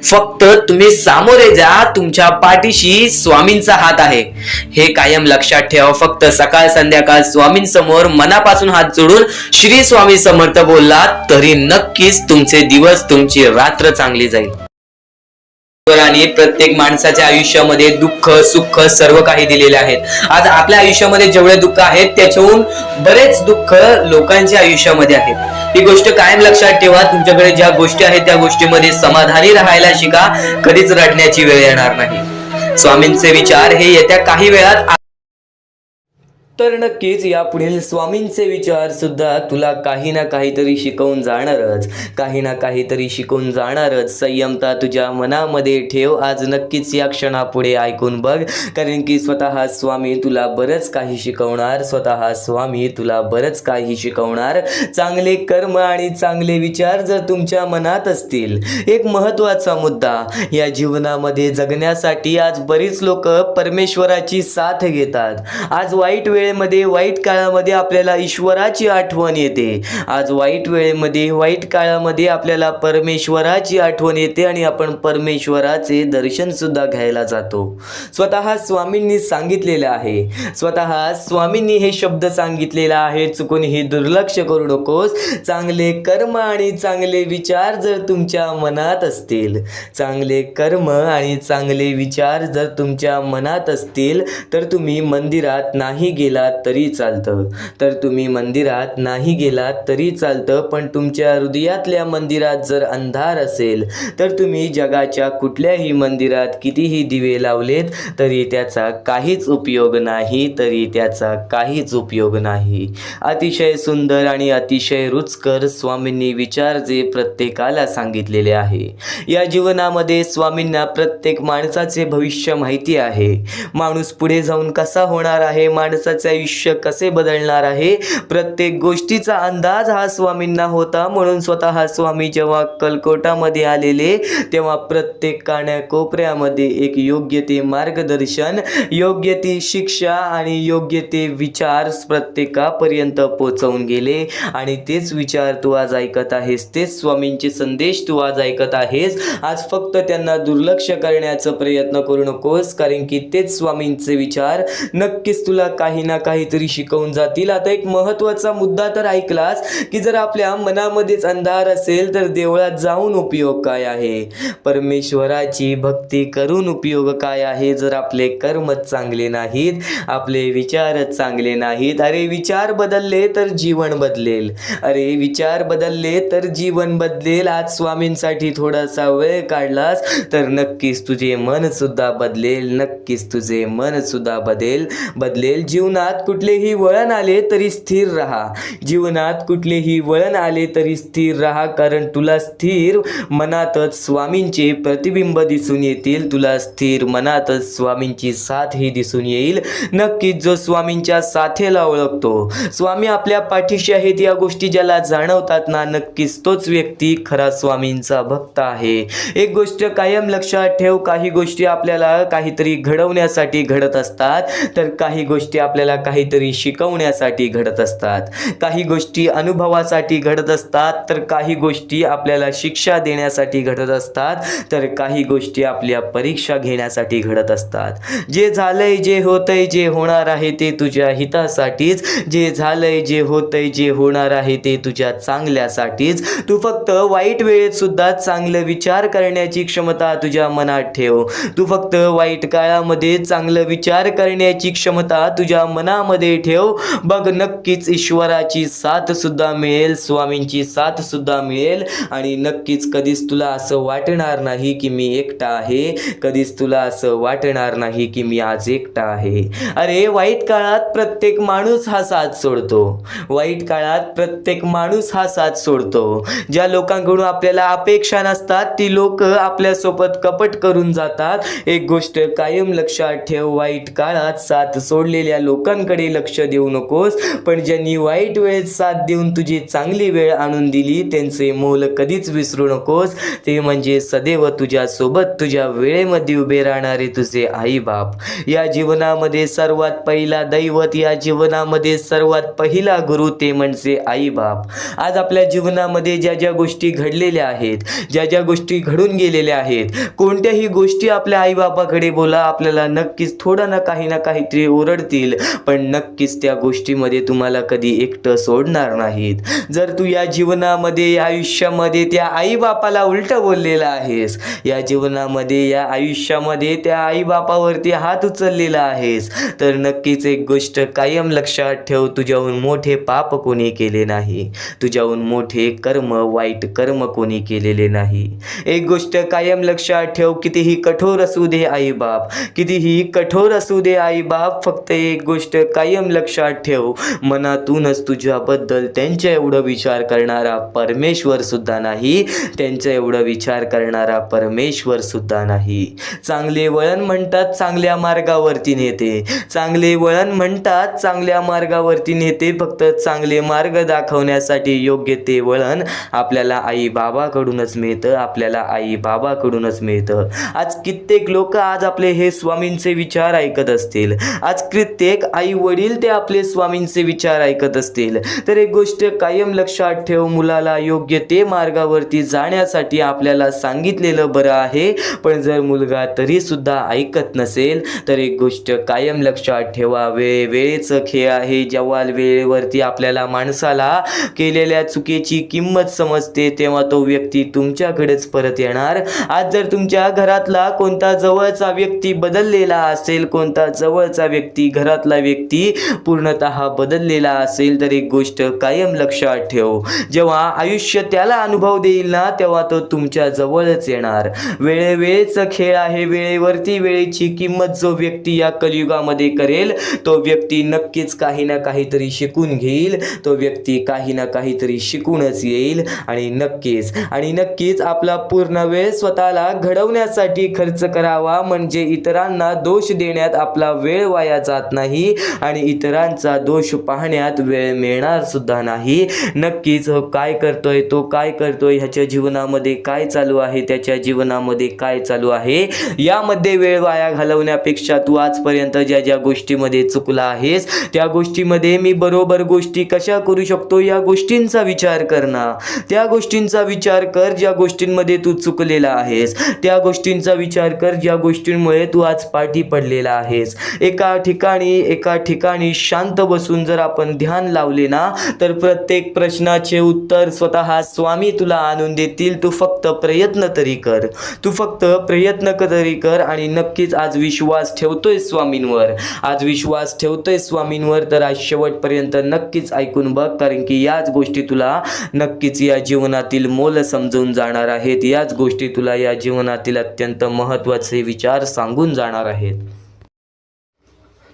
फक्त तुम्ही सामोरे जा. तुमच्या पाठीशी स्वामींचा हात आहे, हे कायम लक्षात ठेवा. फक्त सकाळ संध्याकाळ स्वामींसमोर मनापासून हात जोडून श्री स्वामी समर्थ बोलला तरी नक्कीच तुमचे दिवस, तुमची रात्र चांगली जाईल. आणि प्रत्येक माणसाच्या आयुष्यामध्ये दुःख, सुख सर्व काही दिलेले आहेत. आज आपल्या आयुष्यामध्ये जेवढे दुःख आहेत त्याच्याहून बरेच दुःख लोकांच्या आयुष्यामध्ये आहेत. ही गोष्ट कायम लक्षात ठेवा. तुमच्याकडे ज्या गोष्टी आहेत त्या गोष्टीमध्ये समाधानी राहायला शिका, कधीच रडण्याची वेळ येणार नाही. स्वामींचे विचार हे येत्या काही वेळात तर नक्कीच यापुढील स्वामींचे विचार सुद्धा तुला काही ना काहीतरी शिकवून जाणारच, काही ना काहीतरी शिकवून जाणारच. संयमता तुझ्या मनामध्ये ठेव. आज नक्कीच या क्षणापुढे ऐकून बघ, कारण की स्वतः स्वामी तुला बरंच काही शिकवणार, स्वतः स्वामी तुला बरंच काही शिकवणार. चांगले कर्म आणि चांगले विचार जर तुमच्या मनात असतील, एक महत्त्वाचा मुद्दा या जीवनामध्ये जगण्यासाठी आज बरीच लोक परमेश्वराची साथ घेतात. आज वाईट वेळेमध्ये, वाईट काळामध्ये आपल्याला ईश्वराची आठवण येते. आज वाईट वेळेमध्ये, वाईट काळामध्ये आपल्याला परमेश्वराची आठवण येते आणि आपण परमेश्वराचे दर्शन सुद्धा घ्यायला जातो. स्वतः स्वामींनी सांगितलेलं आहे, स्वतः स्वामींनी हे शब्द सांगितलेला आहे, चुकूनही दुर्लक्ष करू नकोस. चांगले कर्म आणि चांगले विचार जर तुमच्या मनात असतील, चांगले कर्म आणि चांगले विचार जर तुमच्या मनात असतील, तर तुम्ही मंदिरात नाही गेलात तरी चालतं, तर तुम्ही मंदिरात नाही गेलात तरी चालतं. पण तुमच्या हृदयातल्या मंदिरात जर अंधार असेल, तर तुम्ही जगाच्या कुठल्याही मंदिरात कितीही दिवे लावलेत तरी त्याचा काहीच उपयोग नाही, तरी त्याचा काहीच उपयोग नाही. अतिशय सुंदर आणि अतिशय रुचकर स्वामींनी विचार जे प्रत्येकाला सांगितलेले आहे. या जीवनामध्ये स्वामींना प्रत्येक माणसाचे भविष्य माहिती आहे. माणूस पुढे जाऊन कसा होणार आहे, माणसाचे आयुष्य कसे बदलणार आहे, प्रत्येक गोष्टीचा अंदाज हा स्वामींना होता. म्हणून स्वतः स्वामी जेव्हा कलकोटामध्ये आलेले, तेव्हा प्रत्येक कानाकोपऱ्यामध्ये एक योग्य ते मार्गदर्शन, योग्य ती शिक्षा आणि योग्य ते विचार प्रत्येकापर्यंत पोहोचवून गेले. आणि तेच विचार तू आज ऐकत आहेस, तेच स्वामींचे संदेश तू आज ऐकत आहेस. आज फक्त त्यांना दुर्लक्ष करण्याचा प्रयत्न करू नकोस, कारण की तेच स्वामींचे विचार नक्कीच तुला काही ना काहीतरी शिकवून जातील. आता एक महत्त्वाचा मुद्दा तर ऐकलास की जर आपल्या मनामध्येच अंधार असेल तर देवळात जाऊन उपयोग काय आहे, परमेश्वराची भक्ती करून उपयोग काय आहे, जर आपले कर्मच चांगले नाहीत, आपले विचारच चांगले नाहीत. अरे विचार बदलले तर जीवन बदलेल, अरे विचार बदलले तर जीवन बदलेल. आज स्वामींसाठी थोडासा वेळ काढलास तर नक्कीच तुझे मन सुद्धा बदलेल, नक्कीच तुझे मन सुद्धा बदलेल. जीवनात कुठलेही वळण आले तरी स्थिर राहा, जीवनात कुठलेही वळण आले तरी स्थिर राहा, कारण तुला स्थिर मनातच स्वामींचे प्रतिबिंब दिसून येतील, तुला स्थिर मनातच स्वामींची साथ ही दिसून येईल. नक्कीच जो स्वामींच्या साथेला ओळखतो, स्वामी आपल्या पाठीशी आहेत या गोष्टी ज्याला जाणवतात ना, नक्कीच तोच व्यक्ती खरा स्वामींचा भक्त आहे. एक गोष्ट कायम लक्षात ठेव, काही गोष्टी आपल्याला काहीतरी घडवण्यासाठी घडत असतात, तर काही गोष्टी आपल्याला काहीतरी शिकवण्यासाठी घडत असतात, काही गोष्टी अनुभवासाठी घडत असतात, तर काही गोष्टी आपल्याला शिक्षा देण्यासाठी घडत असतात, तर काही गोष्टी आपल्या परीक्षा घेण्यासाठी घडत असतात. जे झालंय, जे होतंय, जे होणार आहे ते तुझ्या हितासाठीच, जे झालंय, जे होतंय, जे होणार आहे ते तुझ्या चांगल्यासाठीच. तू फक्त वाईट वेळेत सुद्धा चांगलं विचार करण्याची क्षमता तुझ्या मनात ठेव. तू फक्त वाईट काळामध्ये चांगलं विचार करण्याची क्षमता तुझ्या मनामध्ये ठेव. बघ नक्कीच ईश्वराची साथ सुद्धा मिळेल, स्वामींची साथ सुद्धा मिळेल. आणि नक्कीच कधीच तुला असं वाटणार नाही की मी एकटा आहे, कधीच तुला असं वाटणार नाही की मी आज एकटा आहे. अरे वाईट काळात प्रत्येक माणूस हा साथ सोडतो, वाईट काळात प्रत्येक माणूस हा साथ सोडतो. ज्या लोकांकडून आपल्याला अपेक्षा नसतात ती लोक आपल्यासोबत कपट करून जातात. एक गोष्ट कायम लक्षात ठेव, वाईट काळात साथ सोडलेल्या लोकांकडे लक्ष देऊ नकोस, पण ज्यांनी वाईट वेळेत साथ देऊन तुझी चांगली वेळ आणून दिली त्यांचे मोल कधीच विसरू नकोस. ते म्हणजे सदैव तुझ्या सोबत तुझ्या वेळेमध्ये उभे राहणारे तुझे आई बाप. या जीवनामध्ये सर्वात पहिला दैवत, या जीवनामध्ये सर्वात पहिला गुरु ते म्हणजे आई बाप. आज आपल्या जीवनामध्ये ज्या ज्या गोष्टी घडलेल्या आहेत, ज्या ज्या गोष्टी घडून गेलेल्या आहेत, कोणत्याही गोष्टी आपल्या आई बापाकडे बोला, आपल्याला नक्कीच थोडं ना काहीतरी ओरडतील, पण नक्कीच त्या गोष्टीमध्ये तुम्हाला कधी एकटं सोडणार नाहीत. जर तू या जीवनामध्ये, या आयुष्यामध्ये त्या आई बापाला उलट बोललेला आहेस, या जीवनामध्ये, या आयुष्यामध्ये त्या आई बापावरती हात उचललेला आहेस, तर नक्कीच एक गोष्ट कायम लक्षात ठेव, तुझ्याहून मोठे पाप कोणी केले नाही, तुझ्याहून मोठे कर्म, वाईट कर्म कोणी केलेले नाही. एक गोष्ट कायम लक्षात ठेव, कितीही कठोर असू दे आई बाप, कितीही कठोर असू दे आई बाप, फक्त एक गोष्ट गोष्ट कायम लक्षात ठेव, मनातूनच तुझ्याबद्दल त्यांच्या एवढं विचार करणारा परमेश्वर सुद्धा नाही, त्यांच्या एवढं विचार करणारा परमेश्वर सुद्धा नाही. चांगले वळण म्हणतात चांगल्या मार्गावरती नेते, चांगले वळण म्हणतात चांगल्या मार्गावरती नेते. फक्त चांगले मार्ग दाखवण्यासाठी योग्य ते वळण आपल्याला आई बाबाकडूनच मिळतं, आपल्याला आई बाबाकडूनच मिळतं. आज कित्येक लोक आज आपले हे स्वामींचे विचार ऐकत असतील, आज कित्येक आई वडील ते आपले स्वामींचे विचार ऐकत असतील, तर एक गोष्ट कायम लक्षात ठेव, मुलाला योग्य ते मार्गावरती जाण्यासाठी आपल्याला सांगितलेलं बरं आहे. पण जर मुलगा तरी सुद्धा ऐकत नसेल तर एक गोष्ट कायम लक्षात ठेवा, वेळेचं खेळ आहे. जेव्हा वेळेवरती आपल्याला माणसाला केलेल्या चुकीची किंमत समजते तेव्हा तो व्यक्ती तुमच्याकडेच परत येणार. आज जर तुमच्या घरातला कोणता जवळचा व्यक्ती बदललेला असेल, कोणता जवळचा व्यक्ती घरातला व्यक्ती पूर्णतः बदललेला असेल तर एक गोष्ट कायम लक्षात ठेव, जेव्हा आयुष्य त्याला अनुभव देईल ना तेव्हा तो तुमच्या जवळच येणार. वेळेचा खेळ आहे. वेळेवरती वेळेची किंमत जो व्यक्ती या कलियुगामध्ये करेल तो व्यक्ती नक्कीच काही ना काहीतरी शिकून घेईल, तो व्यक्ती काही ना काहीतरी शिकूनच येईल. आणि नक्कीच आपला पूर्ण वेळ स्वतःला घडवण्यासाठी खर्च करावा, म्हणजे इतरांना दोष देण्यात आपला वेळ वाया जात नाही आणि इतरांचा दोष पाहण्यात वेळ मिळणार सुद्धा नाही. नक्कीच काय करतोय, तो काय करतोय, ह्याच्या जीवनामध्ये काय चालू आहे, त्याच्या जीवनामध्ये काय चालू आहे, यामध्ये वेळ वाया घालवण्यापेक्षा तू आजपर्यंत ज्या गोष्टीमध्ये चुकला आहेस त्या गोष्टीमध्ये मी बरोबर गोष्टी कशा करू शकतो या गोष्टींचा विचार कर ना. त्या गोष्टींचा विचार कर ज्या गोष्टींमध्ये तू चुकलेला आहेस, त्या गोष्टींचा विचार कर ज्या गोष्टींमुळे तू आज पाठी पडलेला आहेस. एका ठिकाणी शांत बसून जर आपण ध्यान लावले ना तर प्रत्येक प्रश्नाचे उत्तर स्वतः स्वामी तुला आणून देतील. तू फक्त प्रयत्न तरी कर आणि नक्कीच आज विश्वास ठेवतोय स्वामींवर, तर आज शेवटपर्यंत नक्कीच ऐकून बघ, कारण की याच गोष्टी तुला नक्कीच या जीवनातील मोल समजून जाणार आहेत, याच गोष्टी तुला या जीवनातील अत्यंत महत्त्वाचे विचार सांगून जाणार आहेत.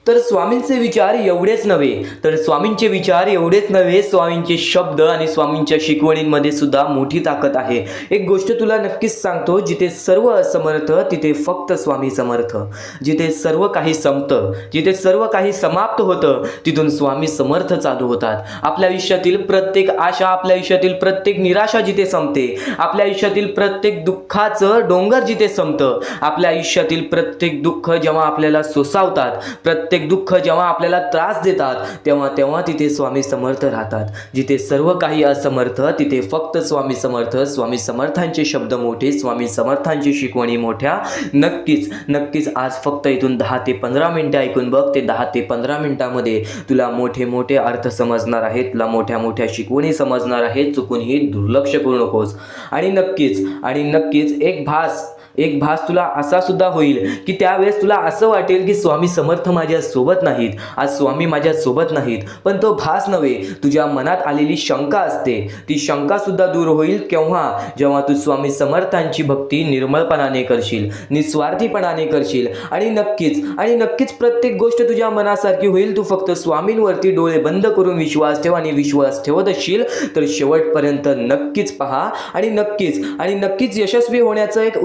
तर स्वामींचे विचार एवढेच नव्हे, स्वामींचे शब्द आणि स्वामींच्या शिकवणींमध्ये सुद्धा मोठी ताकद आहे. एक गोष्ट तुला नक्कीच सांगतो, जिथे सर्व असमर्थ तिथे फक्त स्वामी समर्थ. जिथे सर्व काही संपतं, जिथे सर्व काही समाप्त होतं तिथून स्वामी समर्थ चालू होतात. आपल्या आयुष्यातील प्रत्येक आशा, आपल्या आयुष्यातील प्रत्येक निराशा जिथे संपते, आपल्या आयुष्यातील प्रत्येक दुःखाचं डोंगर जिथे संपतं, आपल्या आयुष्यातील प्रत्येक दुःख जेव्हा आपल्याला सोसावतात, प्रत्येक दुःख जेव्हा आपल्याला त्रास देतात तेव्हा तिथे स्वामी समर्थ राहतात. जिथे सर्व काही असमर्थ तिथे फक्त स्वामी समर्थ. स्वामी समर्थांचे शब्द मोठे, स्वामी समर्थांची शिकवणी मोठ्या. नक्कीच आज फक्त इथून 10 ते 15 मिनिटं ऐकून बघ. ते 10 ते 15 मिनिटांमध्ये तुला मोठे अर्थ समजणार आहेत, तुला मोठ्या शिकवणी समजणार आहेत. चुकूनही दुर्लक्ष करू नकोस. आणि नक्कीच एक भास तुला असा सुद्धा होईल की त्यावेळेस तुला असं वाटेल की स्वामी समर्थ माझ्या सोबत नाहीत, आज स्वामी माझ्या सोबत नाहीत. पण तो भास नव्हे, तुझ्या मनात आलेली शंका असते, ती शंका सुद्धा दूर होईल जेव्हा तू स्वामी समर्थांची भक्ती निर्मळपणाने करशील, निस्वार्थीपणाने करशील. आणि नक्कीच प्रत्येक गोष्ट तुझ्या मनासारखी होईल. तू फक्त स्वामींवरती डोळे बंद करून विश्वास ठेव आणि विश्वास ठेवत असशील तर शेवटपर्यंत नक्कीच पहा. आणि नक्कीच यशस्वी होण्याचं एक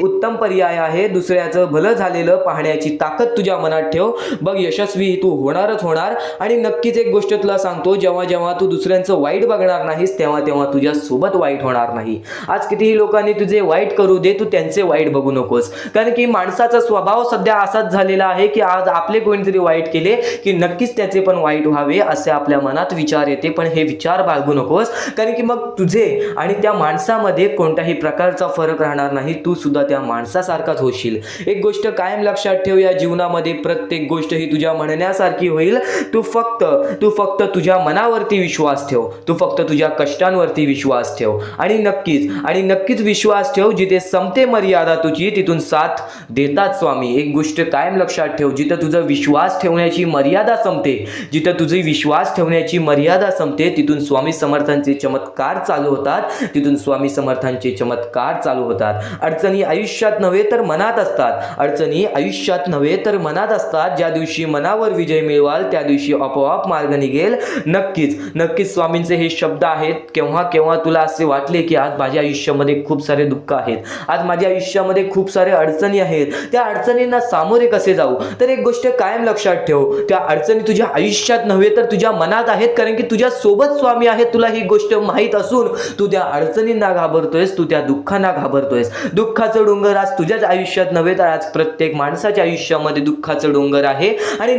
उत्तम पर्याय आहे. दुसऱ्याचं भलं झालेलं पाहण्याची ताकद तुझ्या मनात ठेव. बघ, यशस्वी तू होणारच होणार. आणि नक्कीच एक गोष्ट तुला सांगतो, जेव्हा तू दुसऱ्यांचं वाईट बघणार नाहीस तेव्हा तुझ्या सोबत वाईट होणार नाही. आज कितीही लोकांनी तुझे वाईट करू दे, तू त्यांचे वाईट बघू नकोस. कारण की माणसाचा स्वभाव सध्या असाच झालेला आहे की आज आपले कोणीतरी वाईट केले की नक्कीच त्याचे पण वाईट व्हावे असे आपल्या मनात विचार येते. पण हे विचार बाळगू नकोस, कारण की मग तुझे आणि त्या माणसामध्ये कोणत्याही प्रकारचा फरक राहणार नाही. तू सुद्धा त्या माणसासारखाच होशील. एक गोष्ट कायम लक्षात ठेव, या जीवनामध्ये प्रत्येक गोष्ट ही तुझ्या म्हणण्यासारखी होईल. तू फक्त तुझ्या मनावरती विश्वास ठेव, तू फक्त तुझ्या कष्टांवरती विश्वास ठेव. आणि नक्कीच विश्वास ठेव, जिथे संपते मर्यादा तुझी तिथून साथ देतात स्वामी. एक गोष्ट कायम लक्षात ठेव, जिथं तुझा विश्वास ठेवण्याची मर्यादा संपते, तिथून स्वामी समर्थांचे चमत्कार चालू होतात, तिथून स्वामी समर्थांचे चमत्कार चालू होतात. अडचणी आयुष्यात नव्हे तर मनात असतात. अडचणी आयुष्यात नव्हे तर मनात असतात. ज्या दिवशी मनावर विजय मिळवाल त्या दिवशी आपोआप मार्ग निघेल. नक्कीच नक्कीच स्वामींचे हे शब्द आहेत. केव्हा केव्हा तुला असे वाटले की आज माझ्या आयुष्यामध्ये खूप सारे दुःख आहेत, आज माझ्या आयुष्यामध्ये खूप सारे अडचणी आहेत, त्या अडचणींना सामोरे कसे जाऊ, तर एक गोष्ट कायम लक्षात ठेव, त्या अडचणी तुझ्या आयुष्यात नव्हे तर तुझ्या मनात आहेत. कारण की तुझ्या सोबत स्वामी आहेत. तुला ही गोष्ट माहीत असून तू त्या अडचणींना घाबरतोयस, तू त्या दुःखांना घाबरतोयस. दुःखाचं डोंगर आज तुझ्याच आयुष्यात नव्हे तर आज प्रत्येक माणसाच्या आयुष्यामध्ये दुःखाचं डोंगर आहे. आणि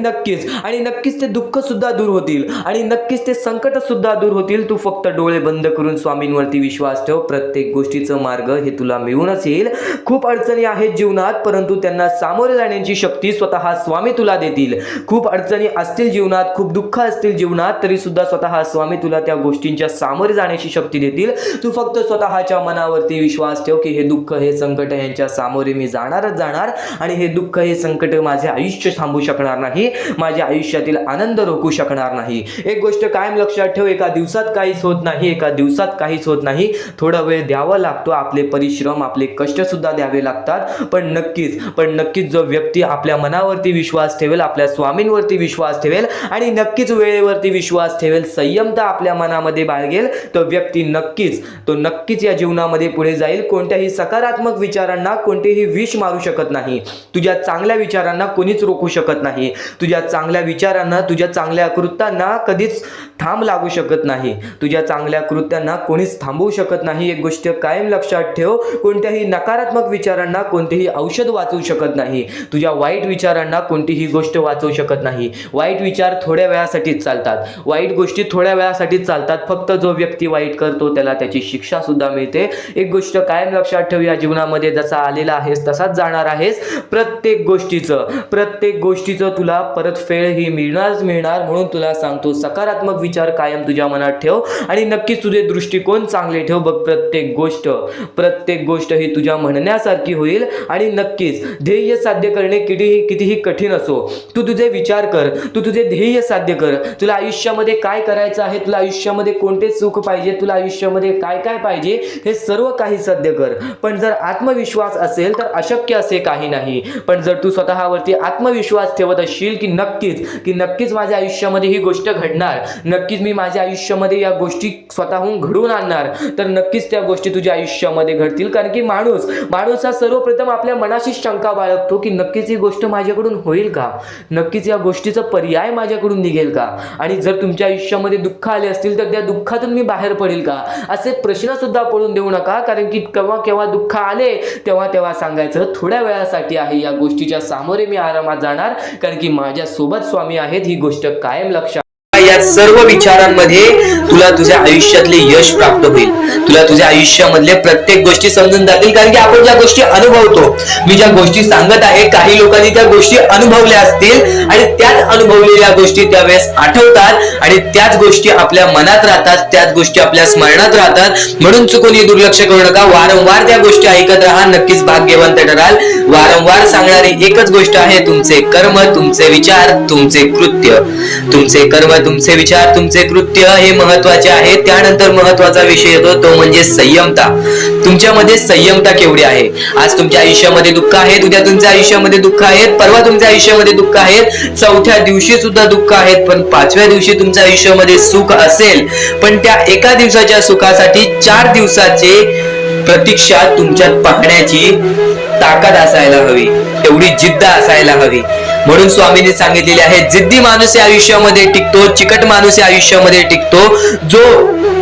नक्कीच ते दुःख सुद्धा दूर होतील आणि नक्कीच ते संकट सुद्धा दूर होतील. तू फक्त डोळे बंद करून स्वामींवरती विश्वास ठेव. प्रत्येक गोष्टीचं मार्ग हे तुला मिळूनच येईल. खूप अडचणी आहेत जीवनात, परंतु त्यांना सामोरे जाण्याची शक्ती स्वतः स्वामी तुला देतील. खूप अडचणी असतील जीवनात, खूप दुःख असतील जीवनात, तरी सुद्धा स्वतः स्वामी तुला त्या गोष्टींच्या सामोरे जाण्याची शक्ती देतील. तू फक्त स्वतःच्या मनावरती विश्वास ठेव की हे दुःख हे संकट यांच्या सामोरे मी जाणारच जाणार आणि हे दुःख हे संकट माझे आयुष्य थांबू शकणार नाही, माझ्या आयुष्यातील आनंद रोखू शकणार नाही. एक गोष्ट कायम लक्षात ठेव, एका दिवसात काहीच होत नाही, एका दिवसात काहीच होत नाही. थोडा वेळ द्यावा लागतो, आपले परिश्रम आपले कष्ट सुद्धा द्यावे लागतात. पण नक्कीच जो व्यक्ती आपल्या मनावरती विश्वास ठेवेल, आपल्या स्वामींवरती विश्वास ठेवेल आणि नक्कीच वेळेवरती विश्वास ठेवेल, संयमता आपल्या मनामध्ये बाळगेल, तो व्यक्ती नक्कीच या जीवनामध्ये पुढे जाईल. कोणत्याही सकारात्मक विचारांना कोणतेही विष मारू शकत नाही. तुझ्या चांगल्या विचारांना कोणीच रोखू शकत नाही. तुझ्या चांगल्या विचारांना, तुझ्या चांगल्या कृत्यांना कधीच थांब लागू शकत नाही. तुझ्या चांगल्या कृत्यांना कोणीच थांबवू शकत नाही. एक गोष्ट कायम लक्षात ठेव, कोणत्याही नकारात्मक विचारांना कोणतेही औषध वाचवू शकत नाही. तुझ्या वाईट विचारांना कोणतीही गोष्ट वाचवू शकत नाही. वाईट विचार थोड्या वेळासाठीच चालतात, वाईट गोष्टी थोड्या वेळासाठीच चालतात. फक्त जो व्यक्ती वाईट करतो त्याला त्याची शिक्षा सुद्धा मिळते. एक गोष्ट कायम लक्षात ठेव, या जीवनामध्ये जसा आलेला आहेस तसाच जाणार आहेस. प्रत्येक गोष्टीचं तुला परतफेड ही मिळणार. म्हणून तुला सांगतो, सकारात्मक विचार कायम तुझ्या मनात ठेव आणि नक्कीच तुझे दृष्टिकोन चांगले ठेव. बघ, प्रत्येक गोष्ट ही तुझ्या म्हणण्यासारखी होईल. आणि नक्कीच ध्येय साध्य करणे कितीही कठीण असो, तू तुझे विचार कर, तू तुझे ध्येय साध्य कर. तुला आयुष्यामध्ये काय करायचं आहे, तुला आयुष्यामध्ये कोणते सुख पाहिजे, तुला आयुष्यामध्ये काय काय पाहिजे, हे सर्व काही साध्य कर. पण जर आत्मविश्वास असेल तर अशक्य असे काही नाही. पण जर तू स्वतःवरती आत्मविश्वास ठेवत असशील की नक्कीच माझ्या आयुष्यामध्ये ही गोष्ट घडणार, नक्कीच मी माझ्या आयुष्यामध्ये या गोष्टी स्वतःहून घडवून आणणार, तर नक्कीच त्या गोष्टी तुझ्या आयुष्यामध्ये घडतील. कारण की माणूस हा सर्वप्रथम आपल्या मनाशी शंका बाळगतो की नक्कीच ही गोष्ट माझ्याकडून होईल का, नक्कीच या गोष्टीचा पर्याय माझ्याकडून निघेल का, आणि जर तुमच्या आयुष्यामध्ये दुःख आले असतील तर त्या दुःखातून मी बाहेर पडेल का, असे प्रश्न सुद्धा पडून देऊ नका. कारण की केव्हा दुःख आले तेव्हा सांगायचं थोड्या वेळासाठी आहे, या गोष्टीच्या सामोरे मी आरामात जाणार, कारण की माझ्या सोबत स्वामी आहेत. ही गोष्ट कायम लक्षात. या सर्व विचारांमध्ये तुला तुझ्या आयुष्यातले यश प्राप्त होईल. तुला तुझ्या आयुष्यामधले प्रत्येक गोष्टी समजून जातील. कारण की आपण ज्या गोष्टी अनुभवतो, मी ज्या गोष्टी सांगत आहे, काही लोकांनी त्या गोष्टी अनुभवल्या असतील आणि त्याच अनुभवलेल्या गोष्टी त्यावेळेस आठवतात आणि त्याच गोष्टी आपल्या मनात राहतात, त्याच गोष्टी आपल्या स्मरणात राहतात. म्हणून चुकून दुर्लक्ष करू नका. वारंवार त्या गोष्टी ऐकत राहा, नक्कीच भाग्यवंत ठराल. वारंवार सांगणारी एकच गोष्ट आहे, तुमचे कर्म, तुमचे विचार, तुमचे कृत्य. तुमचे कर्म, तुमचे विचार, तुमचे कृत्य हे महत्वाचे आहे. त्यानंतर महत्वाचा विषय येतो तो म्हणजे संयमता. तुमच्यामध्ये संयमता केवढी आहे. आज तुमच्या आयुष्यामध्ये दुःख आहे, उद्या तुमच्या आयुष्यामध्ये दुःख आहेत, परवा तुमच्या आयुष्यामध्ये दुःख आहेत, चौथ्या दिवशी सुद्धा दुःख आहेत, पण पाचव्या दिवशी तुमच्या आयुष्यामध्ये सुख असेल. पण त्या एका दिवसाच्या सुखासाठी 4 दिवसाचे प्रतीक्षा तुमच्यात पाहण्याची ताकद असायला हवी, एवढी जिद्द असायला हवी. म्हणून स्वामींनी सांगितलेले आहे, जिद्दी माणूस या आयुष्यामध्ये टिकतो, चिकट माणूस या आयुष्यामध्ये टिकतो. जो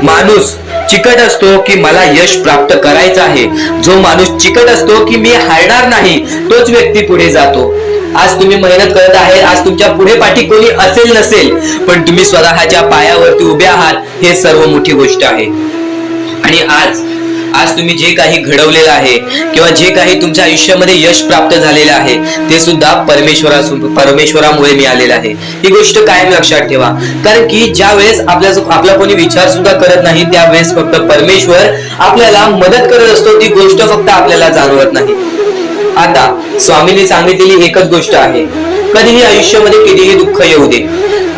माणूस चिकट असतो की मला यश प्राप्त करायचं आहे, जो माणूस चिकट असतो की मी हारणार नाही, तोच व्यक्ती पुढे जातो. आज तुम्ही मेहनत करत आहे, आज तुमच्या पुढे पाठी कोणी असेल नसेल, पण तुम्ही स्वतःच्या पायावरती उभे आहात, हे सर्व मोठी गोष्ट आहे. आणि आज तुम्ही जे काही घडवलेलं आहे किंवा जे काही तुमच्या आयुष्यामध्ये यश प्राप्त झालेलं आहे, ते सुद्धा परमेश्वरामुळे मिळालेलं आहे. ही गोष्ट कायम लक्षात ठेवा. कारण की ज्या वेळेस आपला कोणी विचार सुद्धा करत नाही, त्यावेळेस फक्त परमेश्वर आपल्याला मदत करत असतो. ती गोष्ट फक्त आपल्याला जाणवत नाही. आता स्वामींनी सांगितलेली एकच गोष्ट आहे, कधीही आयुष्यामध्ये कितीही दुःख येऊ दे,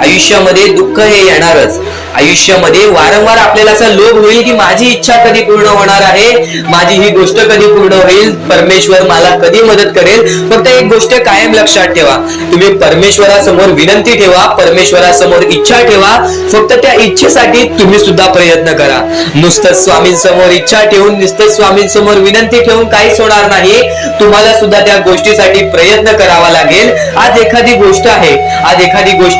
आयुष्यामध्ये दुःख हे येणारच. आयुष्यामध्ये वारंवार आपल्याला असा लोभ होईल की माझी इच्छा कधी पूर्ण होणार आहे, माझी ही गोष्ट कधी पूर्ण होईल, परमेश्वर मला कधी मदत करेल. फक्त एक गोष्ट कायम लक्षात ठेवा, तुम्ही परमेश्वरासमोर विनंती ठेवा, परमेश्वरासमोर इच्छा ठेवा. फक्त त्या इच्छेसाठी तुम्ही सुद्धा प्रयत्न करा. नुसतं स्वामींसमोर इच्छा ठेवून, नुसतं स्वामींसमोर विनंती ठेवून काहीच होणार नाही. तुम्हाला सुद्धा त्या गोष्टीसाठी प्रयत्न करावा लागेल. आज एखादी गोष्ट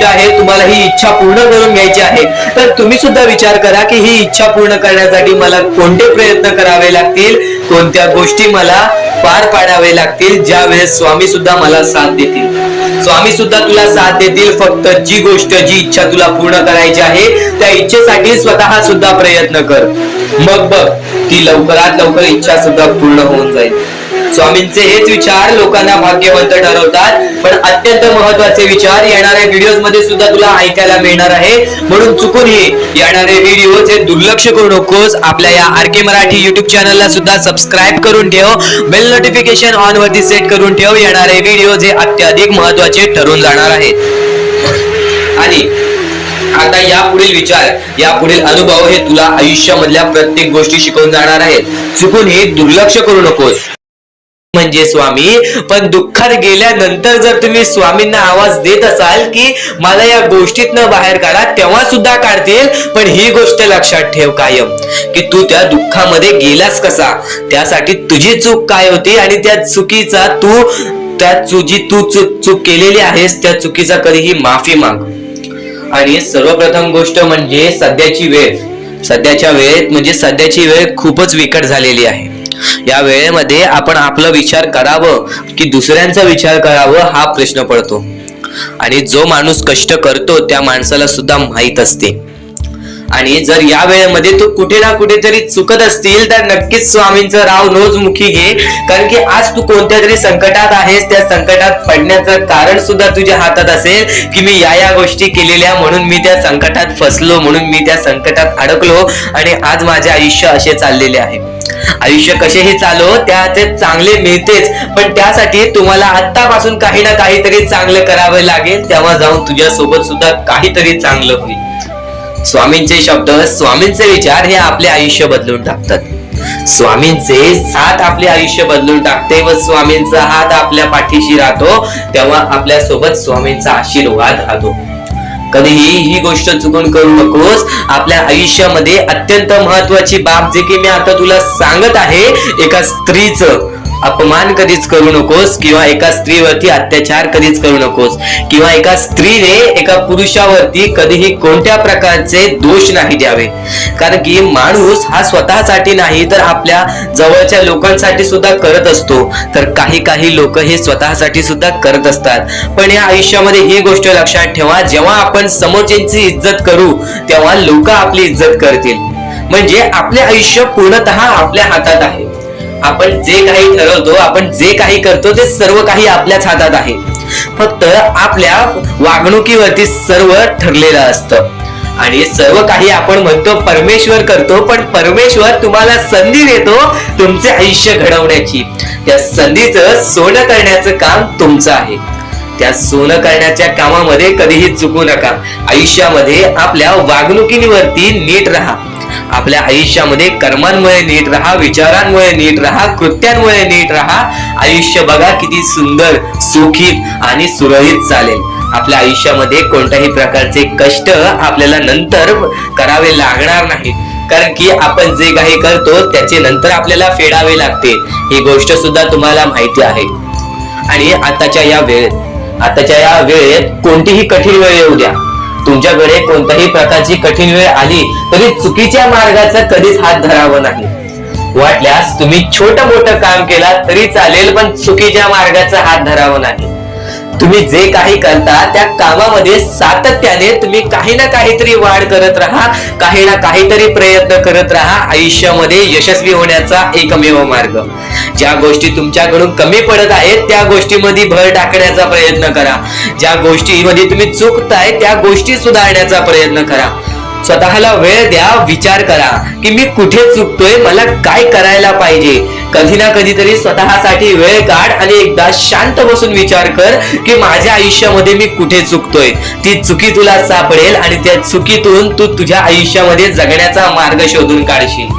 आहे, तुम्हाला ही इच्छा पूर्ण करून घ्यायची आहे, तर तुम्ही सुद्धा विचार करा की ही इच्छा पूर्ण करण्यासाठी मला कोणते प्रयत्न करावे लागतील, कोणत्या गोष्टी मला पार पाडावे लागतील, ज्या वेळेस स्वामी सुद्धा मला साथ देतील. स्वामी सुद्धा तुला साथ देतील. फक्त जी गोष्ट, जी इच्छा तुला पूर्ण करायची आहे, त्या इच्छेसाठी स्वतः सुद्धा प्रयत्न कर. मग बघ की लवकरात लवकर इच्छा सुद्धा पूर्ण होऊन जाईल. स्वामींचे हेच विचार लोकांना भाग्यवंत ठरवतात. पण अत्यंत महत्वाचे विचार येणाऱ्या व्हिडिओज मध्ये सुद्धा तुला ऐकायला मिळणार आहे. म्हणून चुकूनही येणारे व्हिडिओ हे दुर्लक्ष करू नकोस. आपल्या या RK मराठी युट्यूब चॅनलला सुद्धा सबस्क्राईब करून ठेव, बेल नोटिफिकेशन ऑन वरती सेट करून ठेव. येणारे व्हिडिओ हे अत्याधिक महत्वाचे ठरून जाणार आहेत. आणि आता यापुढील विचार, यापुढील अनुभव हे तुला आयुष्यामधल्या प्रत्येक गोष्टी शिकवून जाणार आहेत. चुकूनही दुर्लक्ष करू नकोस. म्हणजे स्वामी, पण दुःखात गेल्यानंतर जर तुम्ही स्वामींना आवाज देत असाल की मला या गोष्टीतनं बाहेर काढा, तेव्हा सुद्धा काढतील. पण ही गोष्ट लक्षात ठेव कायम की तू त्या दुःखामध्ये गेलास कसा, त्यासाठी तुझी चूक काय होती आणि त्या चुकीचा चूक केलेली आहेस, त्या चुकीचा कधीही माफी माग. आणि सर्वप्रथम गोष्ट म्हणजे सध्याची वेळ खूपच विकट झालेली आहे. या वेळेमध्ये आपण आपला विचार करावं की दुसऱ्यांचा विचार करावं, हा प्रश्न पडतो. आणि जो माणूस कष्ट करतो त्या माणसाला सुद्धा माहित असते. आणि जर या वेळेमध्ये तू कुठे ना कुठेतरी चुकत असतील तर नक्कीच स्वामींचं राव नोज मुखी घे. कारण की आज तू कोणत्या तरी संकटात आहेस. त्या संकटात पडण्याचं कारण सुद्धा तुझ्या हातात असेल की मी या गोष्टी केलेल्या, म्हणून मी त्या संकटात फसलो, म्हणून मी त्या संकटात अडकलो आणि आज माझे आयुष्य असे चाललेले आहे. आयुष्य कसेही चालो त्याचे चांगले मिळतेच, पण त्यासाठी तुम्हाला आतापासून काही ना काहीतरी चांगलं करावं लागेल. तेव्हा जाऊन तुझ्या सोबत सुद्धा काहीतरी चांगलं होईल. स्वामींचे शब्द, स्वामींचे विचार हे आपले आयुष्य बदलून टाकतात. स्वामींचे साथ आपले आयुष्य बदलून टाकते व स्वामींचा हात आपल्या पाठीशी राहतो, तेव्हा आपल्या सोबत स्वामींचा आशीर्वाद राहतो. कधीही ही गोष्ट चुकून करू नकोस. आपल्या आयुष्यामध्ये अत्यंत महत्वाची बाब जे की मी आता तुला सांगत आहे, एका स्त्रीचं अपमान कधीच करू नकोस, किंवा एका स्त्रीवरती अत्याचार कधीच करू नकोस, किंवा एका स्त्रीने एका पुरुषावरती कधीही कोणत्या प्रकारचे दोष नाही द्यावे. कारण की माणूस हा स्वतःसाठी नाही तर आपल्या जवळच्या लोकांसाठी सुद्धा करत असतो. तर काही लोक हे स्वतःसाठी सुद्धा करत असतात. पण या आयुष्यामध्ये ही गोष्ट लक्षात ठेवा, जेव्हा आपण समोरच्यांची इज्जत करू तेव्हा लोक आपली इज्जत करतील. म्हणजे आपले आयुष्य पूर्णतः आपल्या हातात आहे. आपण जे काही ठरवतो, आपण जे काही करतो ते सर्व काही आपल्याच हातात आहे. फक्त आपल्या वागणुकीवरती सर्व ठरलेलं असतं. आणि सर्व काही आपण म्हणतो परमेश्वर करतो, पण परमेश्वर तुम्हाला संधी देतो तुमचे आयुष्य घडवण्याची. त्या संधीचं सोनं करण्याचं काम तुमचं आहे. त्या सोनं करण्याच्या कामामध्ये कधीही चुकू नका. आयुष्यामध्ये आपल्या वागणुकीवरती नीट राहा. आपल्या आयुष्यामध्ये कर्मांमुळे नीट राहा, विचारांमुळे नीट राहा, कृत्यांमुळे नीट राहा. आयुष्य बघा किती सुंदर, सुखीत आणि सुरळीत चालेल. आपल्या आयुष्यामध्ये कोणत्याही प्रकारचे कष्ट आपल्याला नंतर करावे लागणार नाही. कारण की आपण जे काही करतो त्याचे नंतर आपल्याला फेडावे लागते. ही गोष्ट सुद्धा तुम्हाला माहिती आहे. आणि आताच्या या वेळेत कोणतीही कठीण वेळ येऊ द्या, तुमच्याकडे कोणत्याही प्रकारची कठीण वेळ आली तरी चुकीच्या मार्गाचा कधीच हात धरावा नाही. वाटल्यास तुम्ही छोटं मोठं काम केला तरी चालेल, पण चुकीच्या मार्गाचा हात धरावा नाही. तुम्ही जे काही करता त्या कामामध्ये सातत्याने तुम्ही काही ना काहीतरी वाढ करत राहा, काही ना काहीतरी प्रयत्न करत राहा. आयुष्यामध्ये यशस्वी होण्याचा एकमेव मार्ग. ज्या गोष्टी तुमच्याकडून कमी पडत आहेत त्या गोष्टीमध्ये भर टाकण्याचा प्रयत्न करा. ज्या गोष्टीमध्ये तुम्ही चुकताय त्या गोष्टी सुधारण्याचा प्रयत्न करा. स्वतःला वेळ द्या, विचार करा की मी कुठे चुकतोय, मला काय करायला पाहिजे. कधी ना कधीतरी स्वतःसाठी वेळ काढ आणि एकदा शांत बसून विचार कर की माझ्या आयुष्यामध्ये मी कुठे चुकतोय. ती चुकी तुला सापडेल आणि त्या चुकीतून तू तुझ्या आयुष्यामध्ये जगण्याचा मार्ग शोधून काढशील.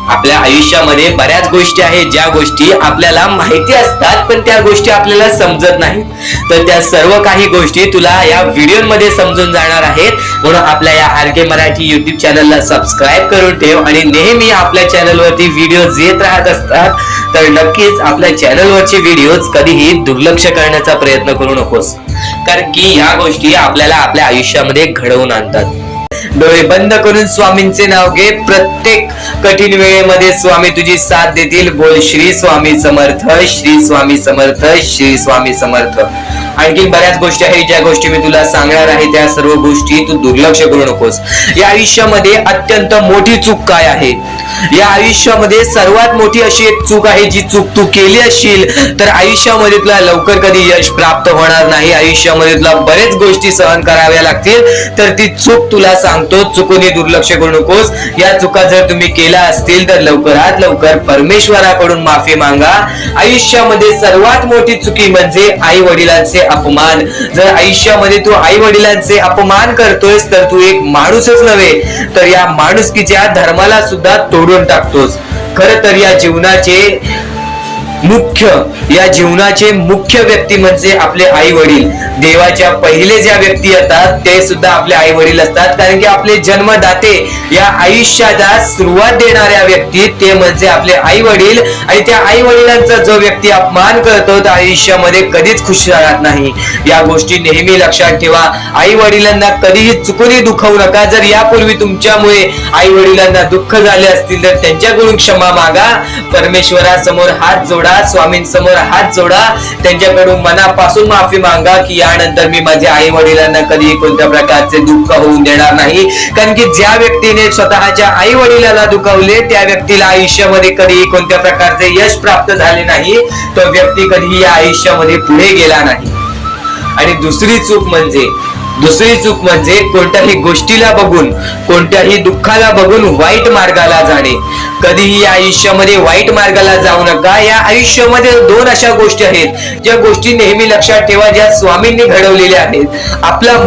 आपल्या आयुष्यामध्ये बऱ्याच गोष्टी आहेत ज्या गोष्टी आपल्याला माहिती असतात पण त्या गोष्टी आपल्याला समजत नाहीत. तर त्या सर्व काही गोष्टी तुला या व्हिडिओमध्ये समजून जाणार आहेत. म्हणून आपल्या या RK मराठी युट्यूब चॅनलला सबस्क्राईब करून ठेव आणि नेहमी आपल्या चॅनलवरती व्हिडिओज येत राहत असतात. तर नक्कीच आपल्या चॅनलवरचे व्हिडिओज कधीही दुर्लक्ष करण्याचा प्रयत्न करू नकोस, कारण की या गोष्टी आपल्याला आपल्या आयुष्यामध्ये घडवून आणतात. डोळे बंद करून स्वामींचे नाव घे. प्रत्येक कठीण वेळेमध्ये स्वामी तुझी साथ देतील. बोल श्री स्वामी समर्थ, श्री स्वामी समर्थ, श्री स्वामी समर्थ. आणखी बऱ्याच गोष्टी आहेत ज्या गोष्टी मी तुला सांगणार आहे. त्या सर्व गोष्टी तू दुर्लक्ष करू नकोस. या आयुष्यामध्ये अत्यंत मोठी चूक काय आहे? या आयुष्यामध्ये सर्वात मोठी अशी एक चूक आहे, जी चूक तू केली असशील तर आयुष्यामध्ये तुला लवकर कधी यश प्राप्त होणार नाही. आयुष्यामध्ये तुला बरेच गोष्टी सहन कराव्या लागतील. तर ती चूक तुला सांगतो, चुकूनही दुर्लक्ष करू नकोस. या चुका जर तुम्ही केल्या असतील तर लवकरात लवकर परमेश्वराकडून माफी मागा. आयुष्यामध्ये सर्वात मोठी चुकी म्हणजे आई वडिलांचे अपमान. जर आयुष्यामध्ये तू आई वडिलांचे अपमान करतोयस तर तू एक माणूसच नव्हे तर या माणुसकीच्या धर्माला सुद्धा तोडून टाकतोस. खरं तर या जीवनाचे मुख्य व्यक्ती म्हणजे आपले आई वडील. देवाच्या पहिले ज्या व्यक्ती येतात ते सुद्धा आपले आई वडील असतात, कारण की आपले जन्मदाते, या आयुष्याला सुरुवात देणाऱ्या व्यक्ती ते म्हणजे आपले आई वडील. आणि त्या आई वडिलांचा जो व्यक्ती अपमान करतो तर आयुष्यामध्ये कधीच खुश राहत नाही. या गोष्टी नेहमी लक्षात ठेवा. आई वडिलांना कधीही चुकूनही दुखवू नका. जर यापूर्वी तुमच्यामुळे आई वडिलांना दुःख झाले असतील तर त्यांच्याकडून क्षमा मागा. परमेश्वरासमोर हात जोडा, स्वामींसमोर हात जोडा, त्यांच्याकडून मनापासून माफी मागा की यानंतर मी माझ्या आई वडिलांना कधीही कोणत्या प्रकारचे दुःख होऊन देणार नाही. कारण की ज्या व्यक्तीने स्वतःच्या आई वडिलांना दुखावले त्या व्यक्तीला आयुष्यामध्ये कधीही कोणत्या प्रकारचे यश प्राप्त झाले नाही. तो व्यक्ती कधीही या आयुष्यामध्ये पुढे गेला नाही. आणि दुसरी चूक म्हणजे कोणत्याही गोष्टीला बघून, कोणत्याही दुःखाला बघून वाईट मार्गाला जाणे. कधीही या आयुष्यामध्ये वाईट मार्गाला जाऊ नका. या आयुष्यामध्ये दोन अशा गोष्टी आहेत ज्या गोष्टी नेहमी लक्षात ठेवा, ज्या स्वामींनी घडवलेल्या आहेत. आपला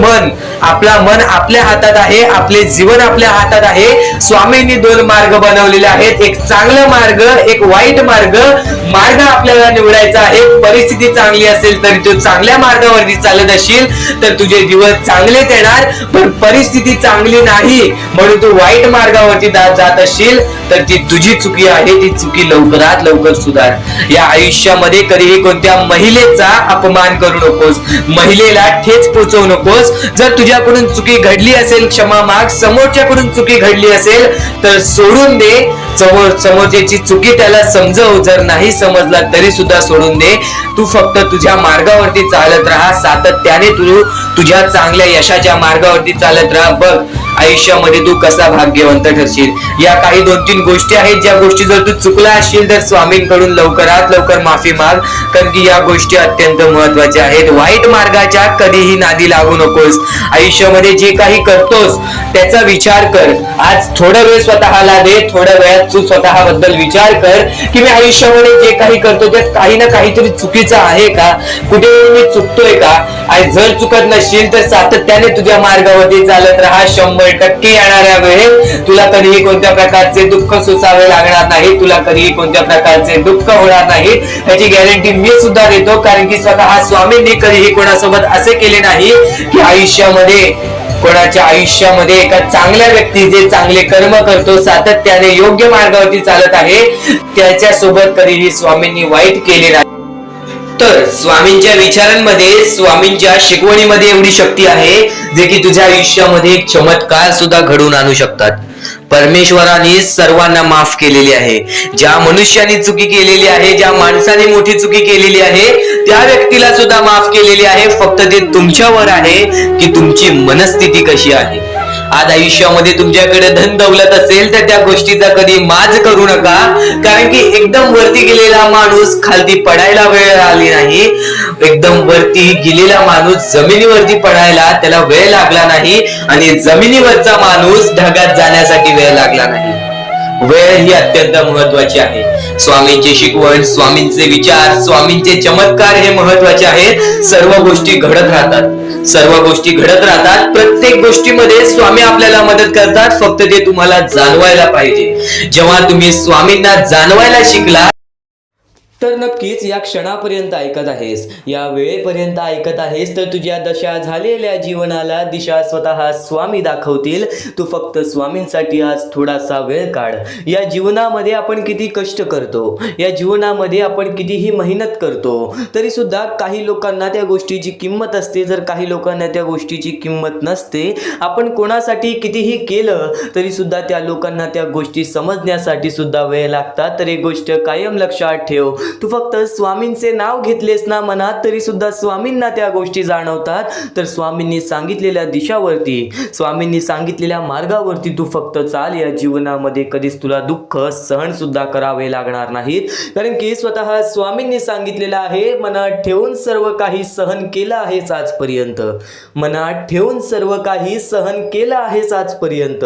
मन आपल्या हातात आहे, आपले जीवन आपल्या हातात आहे. स्वामींनी दोन मार्ग बनवलेले आहेत, एक चांगला मार्ग, एक वाईट मार्ग. मार्ग आपल्याला निवडायचा आहे. परिस्थिती चांगली असेल तर तू चांगल्या मार्गावरती चालत असशील तर तुझे दिवस चांगलेच येणार. पण परिस्थिती चांगली नाही म्हणून तू वाईट मार्गावरती जात असशील तर ती तुझी चुकी आहे. ती चुकी लवकरात लवकर सुधार. या आयुष्यामध्ये कधीही कोणत्या महिलेचा अपमान करू नकोस, महिलेला ठेच पोचवू नकोस. जर तुझ्याकडून चुकी घडली असेल क्षमा माग. समोरच्याकडून चुकी घडली असेल तर सोडून दे. समोरच्याची चुकी त्याला समजव. जर नाही समजला तरी सुद्धा सोडून दे. तू फक्त तुझ्या मार्गावरती चालत राहा. सातत्याने तू तुझ्या चांगल्या यशाच्या मार्गावरती चालत राहा. बघ आयुष्यामध्ये तू कसा भाग्यवंत ठरशील. या काही 2-3 गोष्टी आहेत ज्या गोष्टी जर तू चुकला असशील तर स्वामींकडून लवकरात लवकर माफी माग, कारण की या गोष्टी अत्यंत महत्वाच्या आहेत. वाईट मार्गाच्या कधीही नादी लागू नकोस. आयुष्यामध्ये जे काही करतोस त्याचा विचार कर. आज थोडा वेळ स्वतःला दे. थोड्या वेळात तू स्वतःबद्दल विचार कर की मी आयुष्यामध्ये जे काही करतो त्यात काही ना काहीतरी चुकीचं आहे का, कुठे मी चुकतोय का. आणि जर चुकत नसशील तर सातत्याने तुझ्या मार्गावरती चालत राहा. 100% येणाऱ्या वेळेत तुला कधीही कोणत्या प्रकारचे दुःख सोसावे लागणार नाही. तुला कधीही कोणत्या प्रकारचे दुःख होणार नाही याची गॅरंटी मी सुद्धा देतो, कारण की स्वतः स्वामींनी कधीही कोणासोबत असे केले नाही की कोणाच्या आयुष्यामध्ये एका चांगल्या व्यक्ती जे चांगले कर्म करतो, सातत्याने योग्य मार्गावरती चालत आहे, त्याच्यासोबत कधीही स्वामींनी वाईट केले नाही. तर स्वामींच्या विचारांमध्ये, स्वामींच्या शिकवणीमध्ये एवढी शक्ती आहे जे की तुझ्या आयुष्यामध्ये एक चमत्कार सुद्धा घडवून आणू शकतात. परमेश्वराने सर्वांना माफ केलेली आहे. ज्या मनुष्याने चुकी केलेली आहे, ज्या माणसाने मोठी चुकी केलेली आहे त्या व्यक्तीला सुद्धा माफ केलेली आहे. फक्त ते तुमच्यावर आहे की तुमची मनस्थिती कशी आहे. आज आयुष्यामध्ये तुमच्याकडे धन दौलत असेल तर त्या गोष्टीचा कधी माज करू नका, कारण की एकदम वरती गेलेला माणूस खालती पडायला वेळ आली नाही. एकदम वरती गेलेला माणूस जमिनीवरती पडायला त्याला वेळ लागला नाही आणि जमिनीवरचा माणूस ढगात जाण्यासाठी वेळ लागला नाही. वेळ ही अत्यंत महत्वाची आहे. स्वामींची शिकवण, स्वामींचे विचार, स्वामींचे चमत्कार हे महत्वाचे आहेत. सर्व गोष्टी घडत राहतात, सर्व गोष्टी घडत राहतात. प्रत्येक गोष्टीमध्ये स्वामी आपल्याला मदत करतात, फक्त ते तुम्हाला जाणवायला पाहिजे. जेव्हा तुम्ही स्वामींना जाणवायला शिकला तर नक्कीच या क्षणापर्यंत ऐकत आहेस, या वेळेपर्यंत ऐकत आहेस, तर तुझ्या दशा झालेल्या जीवनाला दिशा स्वतः स्वामी दाखवतील. तू फक्त स्वामींसाठी आज थोडासा वेळ काढ. या जीवनामध्ये आपण किती कष्ट करतो, या जीवनामध्ये आपण कितीही मेहनत करतो, तरी सुद्धा काही लोकांना त्या गोष्टीची किंमत असते, जर काही लोकांना त्या गोष्टीची किंमत नसते. आपण कोणासाठी कितीही केलं तरी सुद्धा त्या लोकांना त्या गोष्टी समजण्यासाठी सुद्धा वेळ लागतात. तर एक गोष्ट कायम लक्षात ठेव, तू फक्त स्वामींचे नाव घेतलेस ना मनात, तरी सुद्धा स्वामींना त्या गोष्टी जाणवतात. तर स्वामींनी सांगितलेल्या दिशावरती, स्वामींनी सांगितलेल्या मार्गावरती तू फक्त चाल. या जीवनामध्ये कधीच तुला दुःख सहन सुद्धा करावे लागणार नाहीत, कारण की स्वतः स्वामींनी सांगितलेलं आहे, मनात ठेवून सर्व काही सहन केलं आहेस आजपर्यंत, मनात ठेवून सर्व काही सहन केलं आहेस आजपर्यंत.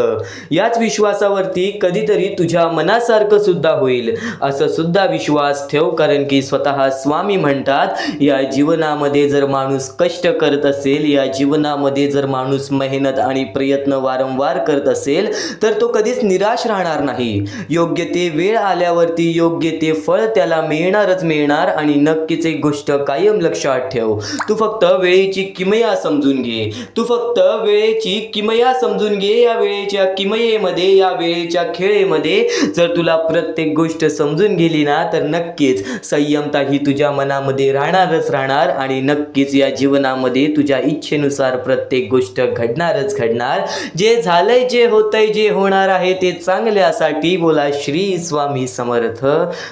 याच विश्वासावरती कधीतरी तुझ्या मनासारखं सुद्धा होईल असं सुद्धा विश्वास ठेव. कारण की स्वतः स्वामी म्हणतात, या जीवनामध्ये जर माणूस कष्ट करत असेल, या जीवनामध्ये जर माणूस मेहनत आणि प्रयत्न वारंवार करत असेल, तर तो कधीच निराश राहणार नाही. योग्य ते वेळ आल्यावरती योग्य ते फळ त्याला मिळणारच मिळणार. आणि नक्कीच एक गोष्ट कायम लक्षात ठेव, तू फक्त वेळेची किमया समजून घे, तू फक्त वेळेची किमया समजून घे. या वेळेच्या किमयेमध्ये, या वेळेच्या खेळेमध्ये जर तुला प्रत्येक गोष्ट समजून गेली ना, तर नक्कीच संयमता ही तुझ्या मनामध्ये राहणारच राहणार. आणि नक्कीच या जीवनामध्ये तुझ्या इच्छेनुसार प्रत्येक गोष्ट घडणारच घडणार. जे झालंय, जे होतंय, जे होणार आहे ते चांगल्यासाठी. बोला श्री स्वामी समर्थ,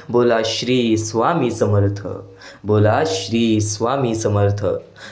बोला श्री स्वामी समर्थ, बोला श्री स्वामी समर्थ.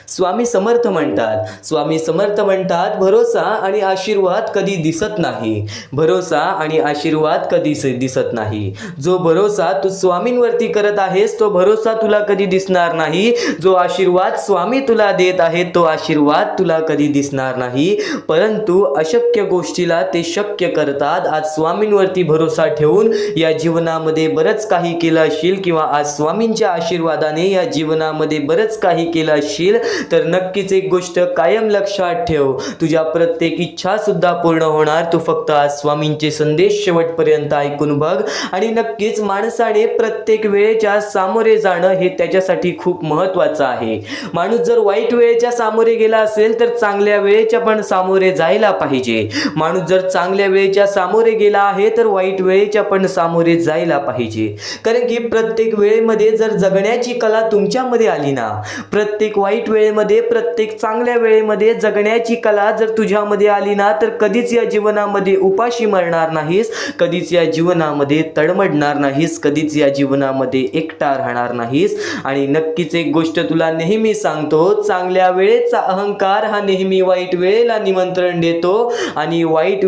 स्वामी समर्थ म्हणतात, स्वामी समर्थ म्हणतात, भरोसा आणि आशीर्वाद कधी दिसत नाही, भरोसा आणि आशीर्वाद कधी दिसत नाही. जो भरोसा तू स्वामींवरती करत आहेस, तो भरोसा तुला कधी दिसणार नाही. जो आशीर्वाद स्वामी तुला देत आहेत, तो आशीर्वाद तुला कधी दिसणार नाही. परंतु अशक्य गोष्टीला ते शक्य करतात. आज स्वामींवरती भरोसा ठेवून या जीवनामध्ये बरंच काही केलं असशील, किंवा आज स्वामींच्या आशीर्वादाने या जीवनामध्ये बरंच काही केलं असशील, तर नक्कीच एक गोष्ट कायम लक्षात ठेव, तुझ्या प्रत्येक इच्छा सुद्धा पूर्ण होणार. तू फक्त आज स्वामींचे संदेश शेवटपर्यंत ऐकून बघ. आणि नक्कीच माणसाने प्रत्येक वेळेच्या सामोरे जाणं हे त्याच्यासाठी खूप महत्त्वाचं आहे. माणूस जर वाईट वेळेच्या सामोरे गेला असेल, तर चांगल्या वेळेच्या पण सामोरे जायला पाहिजे. माणूस जर चांगल्या वेळेच्या सामोरे गेला आहे, तर वाईट वेळेच्या पण सामोरे जायला पाहिजे. कारण की प्रत्येक वेळेमध्ये जर जगण्याची कला तुमच्यामध्ये आली ना, प्रत्येक वाईट वेळेमध्ये, प्रत्येक चांगल्या वेळेमध्ये जगण्याची कला जर तुझ्यामध्ये आली ना, तर कधीच या जीवनामध्ये उपाशी मरणार नाहीस, कधीच या जीवनामध्ये तडमडणार नाहीस, कधीच या जीवनामध्ये एकटा राहणार नाहीस. आणि नक्कीच एक गोष्ट तुला नेहमी सांगतो, चांगल्या वेळेचा अहंकार हा नेहमी वाईट वेळेला निमंत्रण देतो. आणि वाईट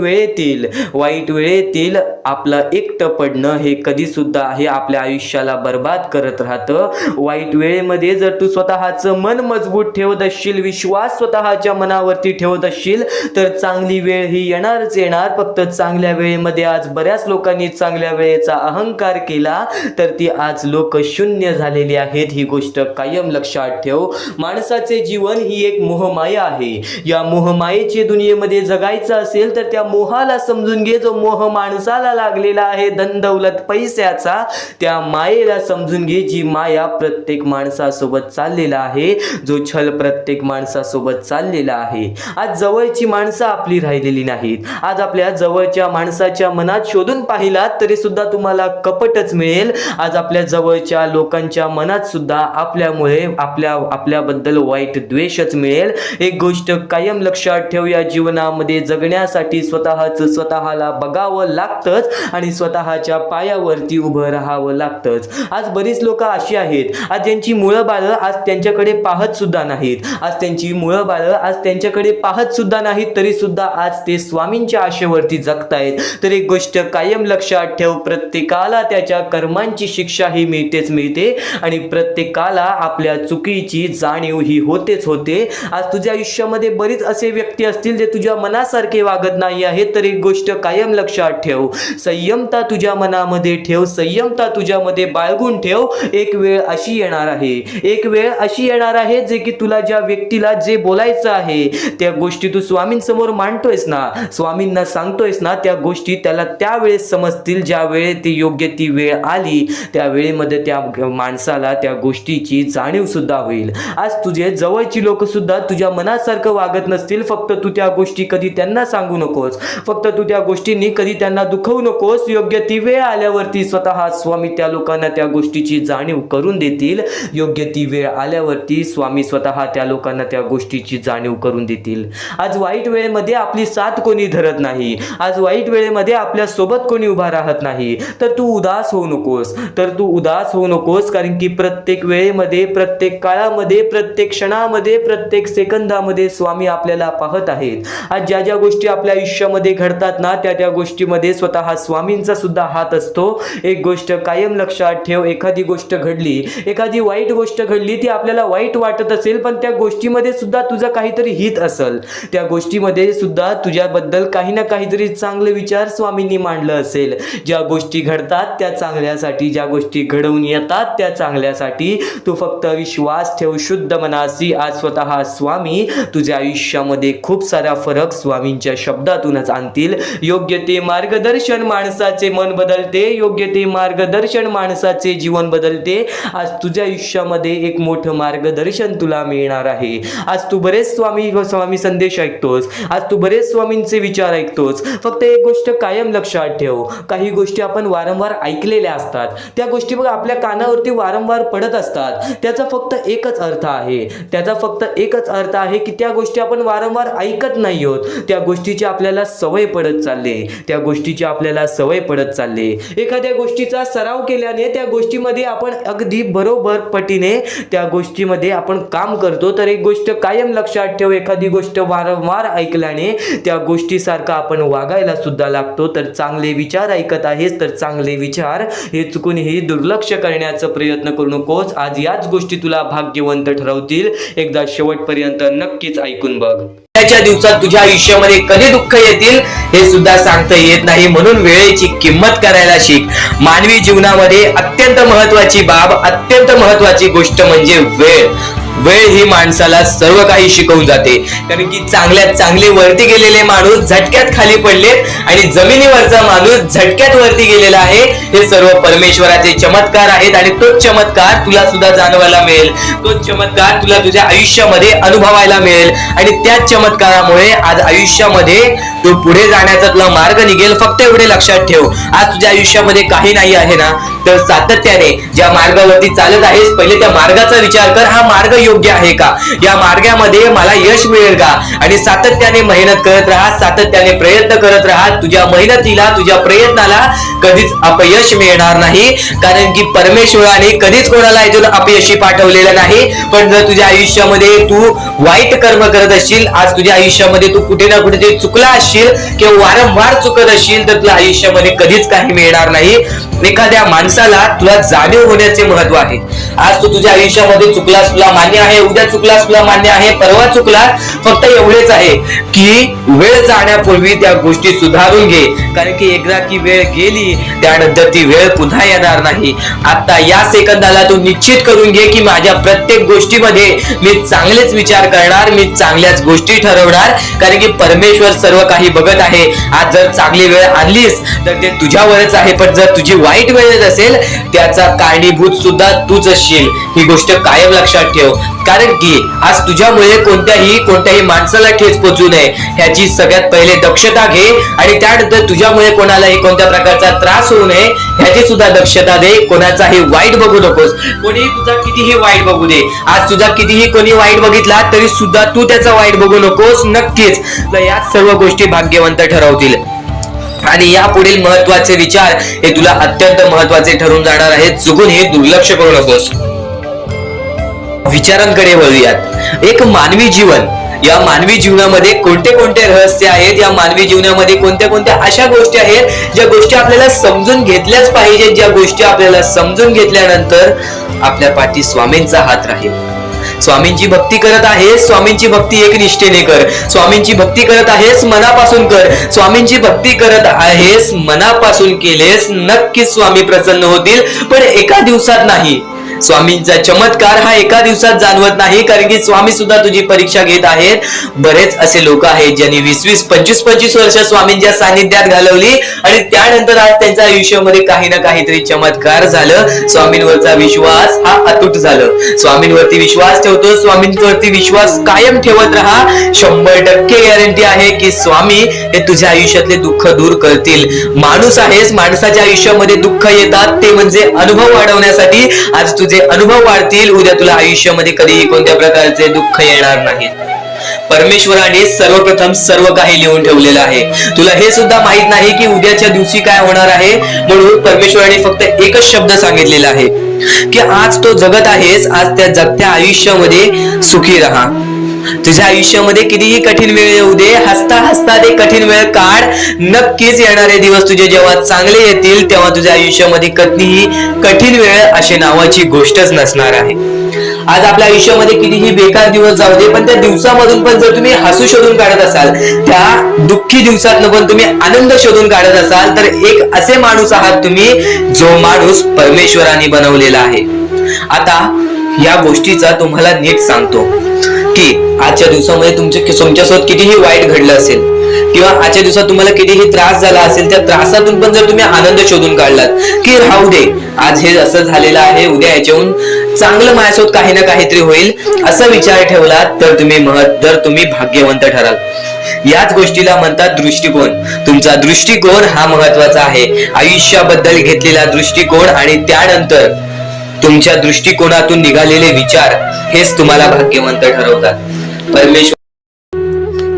वेळेतील आपलं एकटं पडणं हे कधी सुद्धा हे आपल्या आयुष्याला बर्बाद करत राहतं. वाईट वेळेमध्ये जर तू स्वतःचं मन मजबूत ठेवत असशील, विश्वास स्वतःच्या मनावरती ठेवत असशील, तर चांगली वेळ ही येणारच येणार. फक्त चांगल्या वेळेमध्ये आज बऱ्याच लोकांनी चांगल्या वेळेचा अहंकार केला, तर ती आज लोक शून्य झालेली आहेत. ही गोष्ट कायम लक्षात ठेव. माणसाचे जीवन ही एक मोहमाया आहे. या मोहमायेच्या दुनियेमध्ये जगायचं असेल, तर त्या मोहाला समजून घे. जो मोह माणसाला लागलेला आहे धन दौलत पैशाचा, त्या मायेला समजून घे, जी माया प्रत्येक माणसासोबत चाललेला आहे, जो छल प्रत्येक माणसासोबत चाललेला आहे. आज जवळची माणसं आपली राहिलेली नाहीत. आज आपल्या जवळच्या माणसाच्या मनात शोधून पाहिलात तरी सुद्धा तुम्हाला कपटच मिळेल. आज आपल्या जवळच्या लोकांच्या मनात सुद्धा आपल्यामुळे आपल्याबद्दल वाईट द्वेषच मिळेल. एक गोष्ट कायम लक्षात ठेव, या जीवनामध्ये जगण्यासाठी स्वतःला बघावं लागतंच आणि स्वतःच्या पायावरती उभं राहावं लागतंच. आज बरीच लोक अशी आहेत आहेत, आज ज्यांची मुलं बाळं आज त्यांच्याकडे पाहत सुद्धा नाहीत, आज त्यांची मुलं बाळं आज त्यांच्याकडे पाहत सुद्धा नाहीत, तरी सुद्धा आज ते स्वामींच्या आशेवरती जगतायत. तर एक गोष्ट कायम लक्षात ठेव, प्रत्येकाला त्याच्या कर्मांची शिक्षा ही मिळते आणि प्रत्येकाला आपल्या चुकीची जाणीव ही होतेच होते. आज तुझ्या आयुष्यामध्ये बरीच असे व्यक्ती असतील जे तुझ्या मनासारखे वागत नाही आहेत, तर एक गोष्ट कायम लक्षात ठेव, संयमता तुझ्या मनामध्ये ठेव, संयमता तुझ्यामध्ये बाळगून ठेव. एक वेळ अशी येणार आहे, एक वेळ अशी येणार आहे जे की तुला ज्या व्यक्तीला जे बोलायचं आहे त्या गोष्टी तू स्वामींसमोर मांडतोयस ना, स्वामींना सांगतोयस ना, त्या गोष्टी त्याला त्यावेळेस समजतील ज्या वेळेस ती योग्य ती वेळ आली, त्या वेळेमध्ये त्या माणसाला त्या गोष्टीची जाणीव सुद्धा होईल. आज तुझे जवळची लोक सुद्धा तुझ्या मनासारखं वागत नसतील, फक्त तू त्या गोष्टी कधी त्यांना सांगू नकोस, फक्त तू त्या गोष्टींनी कधी त्यांना दुखवू नकोस. योग्य ती वेळ आल्यावरती स्वतः स्वामी त्या लोकांना त्या गोष्टीची जाणीव करून देतील. योग्य ती वेळ आल्यावरती स्वामी स्वतः त्या लोकांना त्या गोष्टीची जाणीव करून देतील. आज वाईट वेळेमध्ये आपली साथ कोणी धरत नाही, आज वाईट वेळेमध्ये आपल्या सोबत कोणी उभा राहत नाही, तर तू उदास होऊ नकोस, तर तू उदास होऊ नकोस. कारण की प्रत्येक वेळेमध्ये, प्रत्येक काळामध्ये, प्रत्येक क्षणामध्ये, प्रत्येक सेकंदामध्ये स्वामी आपल्याला पाहत आहेत. आज ज्या ज्या गोष्टी आपल्या आयुष्यामध्ये घडतात ना, त्या त्या गोष्टीमध्ये स्वतः स्वामींचा सुद्धा हात असतो. एक गोष्ट कायम लक्षात ठेव, एखादी गोष्ट घडली, एखादी वाईट गोष्ट घडली, ती आपल्याला वाईट वाटत असेल, पण त्या गोष्टीमध्ये सुद्धा तुझं काहीतरी हित असेल, त्या गोष्टीमध्ये सुद्धा तुझ्याबद्दल काही ना काहीतरी चांगले विचार स्वामींनी मांडलं असेल. ज्या गोष्टी घडतात त्या चांगल्यासाठी, ज्या गोष्टी घडवून येतात त्या चांगल्यासाठी. तू फक्त विश्वास ठेव शुद्ध मनासी. आज स्वतः स्वामी तुझ्या आयुष्यामध्ये खूप सारा फरक स्वामींच्या शब्दातूनच आणतील. योग्य ते मार्गदर्शन माणसाचे मन बदलते, योग्य ते मार्गदर्शन माणसाचे जीवन बदलते. आज तुझ्या आयुष्यामध्ये एक मोठं मार्गदर्शन तुला मिळणार आहे. आज तू बरेच स्वामी संदेश ऐकतोस, आज तू बरेच स्वामींचे विचार ऐकतोस. फक्त एक गोष्ट कायम लक्षात ठेव, काही गोष्टी आपण वारंवार ऐकलेल्या असतात, त्या गोष्टी बघ आपल्या कानावरती वारंवार पडत असतात. त्याचा फक्त एकच अर्थ आहे, त्याचा फक्त एकच अर्थ आहे की त्या गोष्टी आपण वारंवार ऐकत नाही आहोत, त्या गोष्टीची आपल्याला सवय पडत चालली, त्या गोष्टीची आपल्याला सवय पडत चालली. एखाद्या गोष्टीचा सराव केल्याने त्या गोष्टीमध्ये आपण अगदी बरोबर पटीने त्या गोष्टीमध्ये आपण काम करतो. तर एक गोष्ट कायम लक्षात ठेव, एखादी गोष्ट वारंवार ऐकल्याने त्या गोष्टीसारखं आपण वागायला सुद्धा लागतो. तर चांगले विचार ऐकत आहेस तर चांगले विचार हे चुकूनही दुर्लक्ष करण्याचा प्रयत्न करू नकोस. आज याच गोष्टी तुला भाग्यवंत ठरवतील. एकदा शेवटपर्यंत नक्कीच ऐकून बघ. च्या दिवसात तुझ्या आयुष्यामध्ये कधी दुःख येतील हे सुद्धा सांगता येत नाही, म्हणून वेळेची किंमत करायला शिक. मानवी जीवनामध्ये अत्यंत महत्वाची बाब, अत्यंत महत्वाची गोष्ट म्हणजे वेळ. वेळ ही माणसाला सर्व काही शिकवून जाते. कारण की चांगल्यात चांगले वरती गेलेले माणूस झटक्यात खाली पडलेत आणि जमिनीवरचा माणूस झटक्यात वरती गेलेला आहे. हे सर्व परमेश्वराचे चमत्कार आहेत आणि तोच चमत्कार तुला सुद्धा जाणवायला मिळेल, तोच चमत्कार तुला तुझ्या आयुष्यामध्ये अनुभवायला मिळेल आणि त्याच चमत्कारामुळे आज आयुष्यामध्ये तू पुढे जाण्याचा तुला मार्ग निघेल. फक्त एवढे लक्षात ठेव, आज तुझ्या आयुष्यामध्ये काही नाही आहे ना, तर सातत्याने ज्या मार्गावरती चालत आहेस पहिले त्या मार्गाचा विचार कर. हा मार्ग योग्य आहे का, या मार्गामध्ये मला यश मिळेल का, आणि सातत्याने मेहनत करत राहा, सातत्याने प्रयत्न करत राहा. तुझ्या मेहनतीला, तुझ्या प्रयत्नाला कधीच अपयश मिळणार नाही, कारण की परमेश्वराने कधीच कोणाला इथून अपयशी पाठवलेलं नाही. पण जर तुझ्या आयुष्यामध्ये तू वाईट कर्म करत असशील, आज तुझ्या आयुष्यामध्ये तू कुठे ना कुठे चुकला असशील किंवा वारंवार चुकत असशील, तर तुला आयुष्यामध्ये कधीच काही मिळणार नाही. एखाद्या माणसाला तुला जाणीव होण्याचे महत्व आहे. आज तू तुझ्या आयुष्यामध्ये चुकलास, तुला मान्य आहे, उद्या चुकलास, तुला मान्य आहे, परवा चुकलास. फक्त एवढेच आहे की वेळ जाण्यापूर्वी त्या गोष्टी सुधारून घे, कारण की एकदा की वेळ गेली त्यानंतर ती वेळ पुन्हा येणार नाही. आता या सेकंदाला तू निश्चित करून घे की माझ्या प्रत्येक गोष्टीमध्ये मी चांगलेच विचार करणार, मी चांगल्याच गोष्टी ठरवणार, कारण की परमेश्वर सर्व काही बघत आहे. आज जर चांगली वेळ आणलीस तर ते तुझ्यावरच आहे, पण जर तुझी वाईट वेळ असेल त्याचा कारणीभूत सुद्धा तूच असशील. ही गोष्ट कायम लक्षात ठेव, कारण की आज तुझ्यामुळे कोणत्याही माणसाला ठेच पोचू नये ह्याची सगळ्यात पहिले दक्षता घे, आणि त्यानंतर तुझ्यामुळे कोणालाही कोणत्या प्रकारचा त्रास होऊ नये ह्याची सुद्धा दक्षता दे. कोणाचाही वाईट बघू नकोस, कोणीही तुझा कितीही वाईट बघू दे. आज तुझा कितीही कोणी वाईट बघितला तरी सुद्धा तू त्याचा वाईट बघू नकोस. नक्कीच या सर्व गोष्टी भाग्यवंत ठरवतील आणि या पुढील महत्वाचे विचार हे तुला अत्यंत महत्वाचे ठरून जाणार आहेत. चुकून हे दुर्लक्ष करू नकोस. विचारांकडे वळूयात. एक मानवी जीवन, या मानवी जीवनामध्ये कोणते कोणते रहस्य आहेत, या मानवी जीवनामध्ये कोणत्या कोणत्या अशा गोष्टी आहेत ज्या गोष्टी आपल्याला समजून घेतल्याच पाहिजेत, ज्या गोष्टी आपल्याला समजून घेतल्यानंतर आपल्या पाठी स्वामींचा हात राहील. स्वामींची भक्ती करत आहेस, स्वामींची भक्ती एक निष्ठेने कर. स्वामींची भक्ती करत आहेस, मनापासून कर. स्वामींची भक्ती करत आहेस, मनापासून केलेस, नक्कीच स्वामी प्रसन्न होतील, पण एका दिवसात नाही. स्वामींचा चमत्कार हा एका दिवसात जाणवत नाही, कारण की स्वामी सुद्धा तुझी परीक्षा घेत आहेत. बरेच असे लोक आहेत ज्यांनी 20-20, 25-25 वर्ष स्वामींच्या सानिध्यात घालवली आणि त्यानंतर आज त्यांच्या आयुष्यामध्ये काही ना काहीतरी चमत्कार झालं. स्वामींवरचा विश्वास हा अतूट झालं. स्वामींवरती विश्वास ठेवतो, स्वामींवरती विश्वास कायम ठेवत राहा. 100% गॅरंटी आहे की स्वामी हे तुझ्या आयुष्यातले दुःख दूर करतील. माणूस आहेस, माणसाच्या आयुष्यामध्ये दुःख येतात, ते म्हणजे अनुभव वाढवण्यासाठी. आज तुझे अनुभव वाढतील, उद्या तुला आयुष्यामध्ये कधीही कोणत्या प्रकारचे दुःख येणार नाहीत. परमेश्वराने सर्वप्रथम सर्व काही लिहून ठेवलेलं आहे. तुला हे सुद्धा माहित नाही की उद्याच्या दिवशी काय होणार आहे, म्हणून परमेश्वराने फक्त एकच शब्द सांगितलेला आहे की आज तो जगत आहेस, आज त्या जगत्या आयुष्यामध्ये सुखी राहा. तुझ्या आयुष्यामध्ये कितीही कठीण वेळ येऊ दे, हसता हसता ते कठीण वेळ काढ. नक्कीच येणारे दिवस तुझे जेव्हा चांगले येतील तेव्हा तुझ्या आयुष्यामध्ये कधीही कठीण वेळ अशी नावाची गोष्टच नसणार आहे. आज आपल्या आयुष्यामध्ये कितीही बेकार दिवस जाऊ दे, पण त्या दिवसामधून पण जर तुम्ही हसू शोधून काढत असाल, त्या दुःखी दिवसातनं पण तुम्ही आनंद शोधून काढत असाल, तर एक असे माणूस आहात तुम्ही जो माणूस परमेश्वराने बनवलेला आहे. आता या गोष्टीचा तुम्हाला नीट सांगतो की आजच्या दिवसामध्ये तुमच्यासोबत कितीही वाईट घडलं असेल किंवा आजच्या दिवसात तुम्हाला कितीही त्रास झाला असेल, त्या त्रासातून पण जर तुम्ही आनंद शोधून काढलात की राहू दे, आज हे असं झालेलं आहे, उद्या याच्याहून चांगलं माझ्यासोबत काही ना काहीतरी होईल, असा विचार ठेवलात तर तुम्ही भाग्यवंत ठराल. याच गोष्टीला म्हणतात दृष्टिकोन. तुमचा दृष्टिकोन हा महत्वाचा आहे. आयुष्याबद्दल घेतलेला दृष्टिकोन आणि त्यानंतर तुमच्या दृष्टिकोनातून निघालेले विचार हेच तुम्हाला भाग्यवंत ठरवतात. परमेश्वर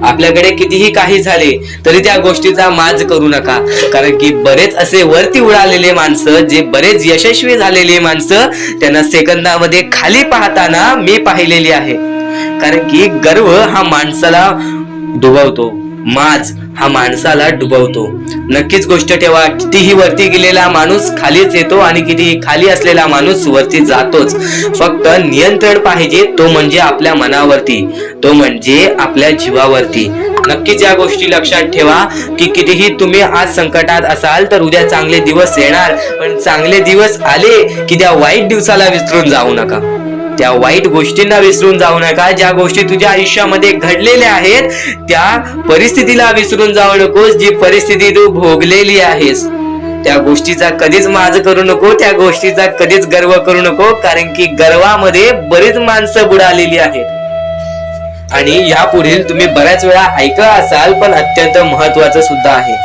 आपल्याकडे कितीही काही झाले तरी त्या गोष्टीचा माज करू नका, कारण की बरेच असे वरती उडालेले माणसं, जे बरेच यशस्वी झालेले माणसं, त्यांना सेकंदामध्ये खाली पाहताना मी पाहिलेली आहे. कारण की गर्व हा माणसाला डुबवतो, माज हा माणसाला डुबवतो. नक्कीच गोष्ट ठेवा, कितीही वरती गेलेला माणूस खालीच येतो आणि कितीही खाली असलेला माणूस वरती जातोच. फक्त नियंत्रण पाहिजे, तो म्हणजे आपल्या मनावरती, तो म्हणजे आपल्या जीवावरती. नक्कीच या गोष्टी लक्षात ठेवा की कितीही तुम्ही आज संकटात असाल तर उद्या चांगले दिवस येणार, पण चांगले दिवस आले की त्या वाईट दिवसाला विसरून जाऊ नका, त्या वाईट गोष्टींना विसरून जाऊ नका. ज्या गोष्टी तुझ्या आयुष्यामध्ये घडलेल्या आहेत त्या परिस्थितीला विसरून जाऊ नकोस. जी परिस्थिती तू भोगलेली आहेस त्या गोष्टीचा कधीच माज करू नको, त्या गोष्टीचा कधीच गर्व करू नको, कारण की गर्वामध्ये बरीच माणसं बुडालेली आहेत. आणि यापुढील तुम्ही बऱ्याच वेळा ऐकलं असाल, पण अत्यंत महत्वाचं सुद्धा आहे.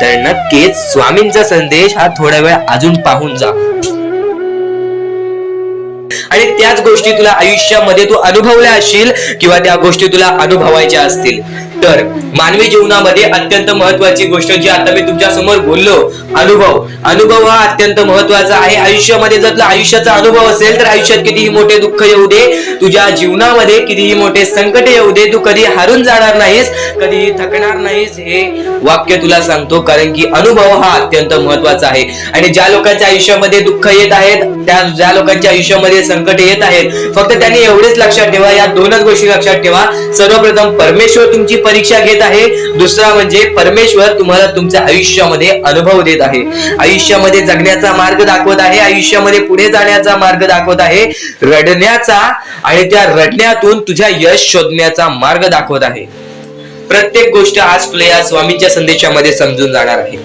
तर नक्कीच स्वामींचा संदेश हा थोडा वेळ अजून पाहून जा आणि त्याच गोष्टी तुला आयुष्यामध्ये तू अनुभवल्या असशील किंवा त्या गोष्टी तुला अनुभवायच्या असतील. तर मानवी जीवनामध्ये अत्यंत महत्वाची गोष्ट जी आता मी तुमच्या समोर बोललो, अनुभव हा अत्यंत महत्वाचा आहे. आयुष्यामध्ये जर तुला आयुष्याचा अनुभव असेल तर आयुष्यात कितीही मोठे दुःख येऊ दे, तुझ्या जीवनामध्ये कितीही मोठे संकट येऊ दे, तू कधी हारून जाणार नाहीस, कधीही थकणार नाहीस, हे वाक्य तुला सांगतो. कारण की अनुभव हा अत्यंत महत्वाचा आहे. आणि ज्या लोकांच्या आयुष्यामध्ये दुःख येत आहेत, ज्या लोकांच्या आयुष्यामध्ये संकट येत आहेत, फक्त त्यांनी एवढेच लक्षात ठेवा, या दोनच गोष्टी लक्षात ठेवा. सर्वप्रथम परमेश्वर तुमची परीक्षा घेत आहे, दुसरा म्हणजे परमेश्वर तुम्हाला तुमच्या आयुष्यामध्ये अनुभव देत आहे, आयुष्यामध्ये जगण्याचा मार्ग दाखवत आहे, आयुष्यामध्ये पुढे जाण्याचा मार्ग दाखवत आहे, रडण्याचा आणि त्या रडण्यातून तुझ्या यश शोधण्याचा मार्ग दाखवत आहे. प्रत्येक गोष्ट आज तुला या स्वामींच्या संदेशामध्ये समजून जाणार आहे.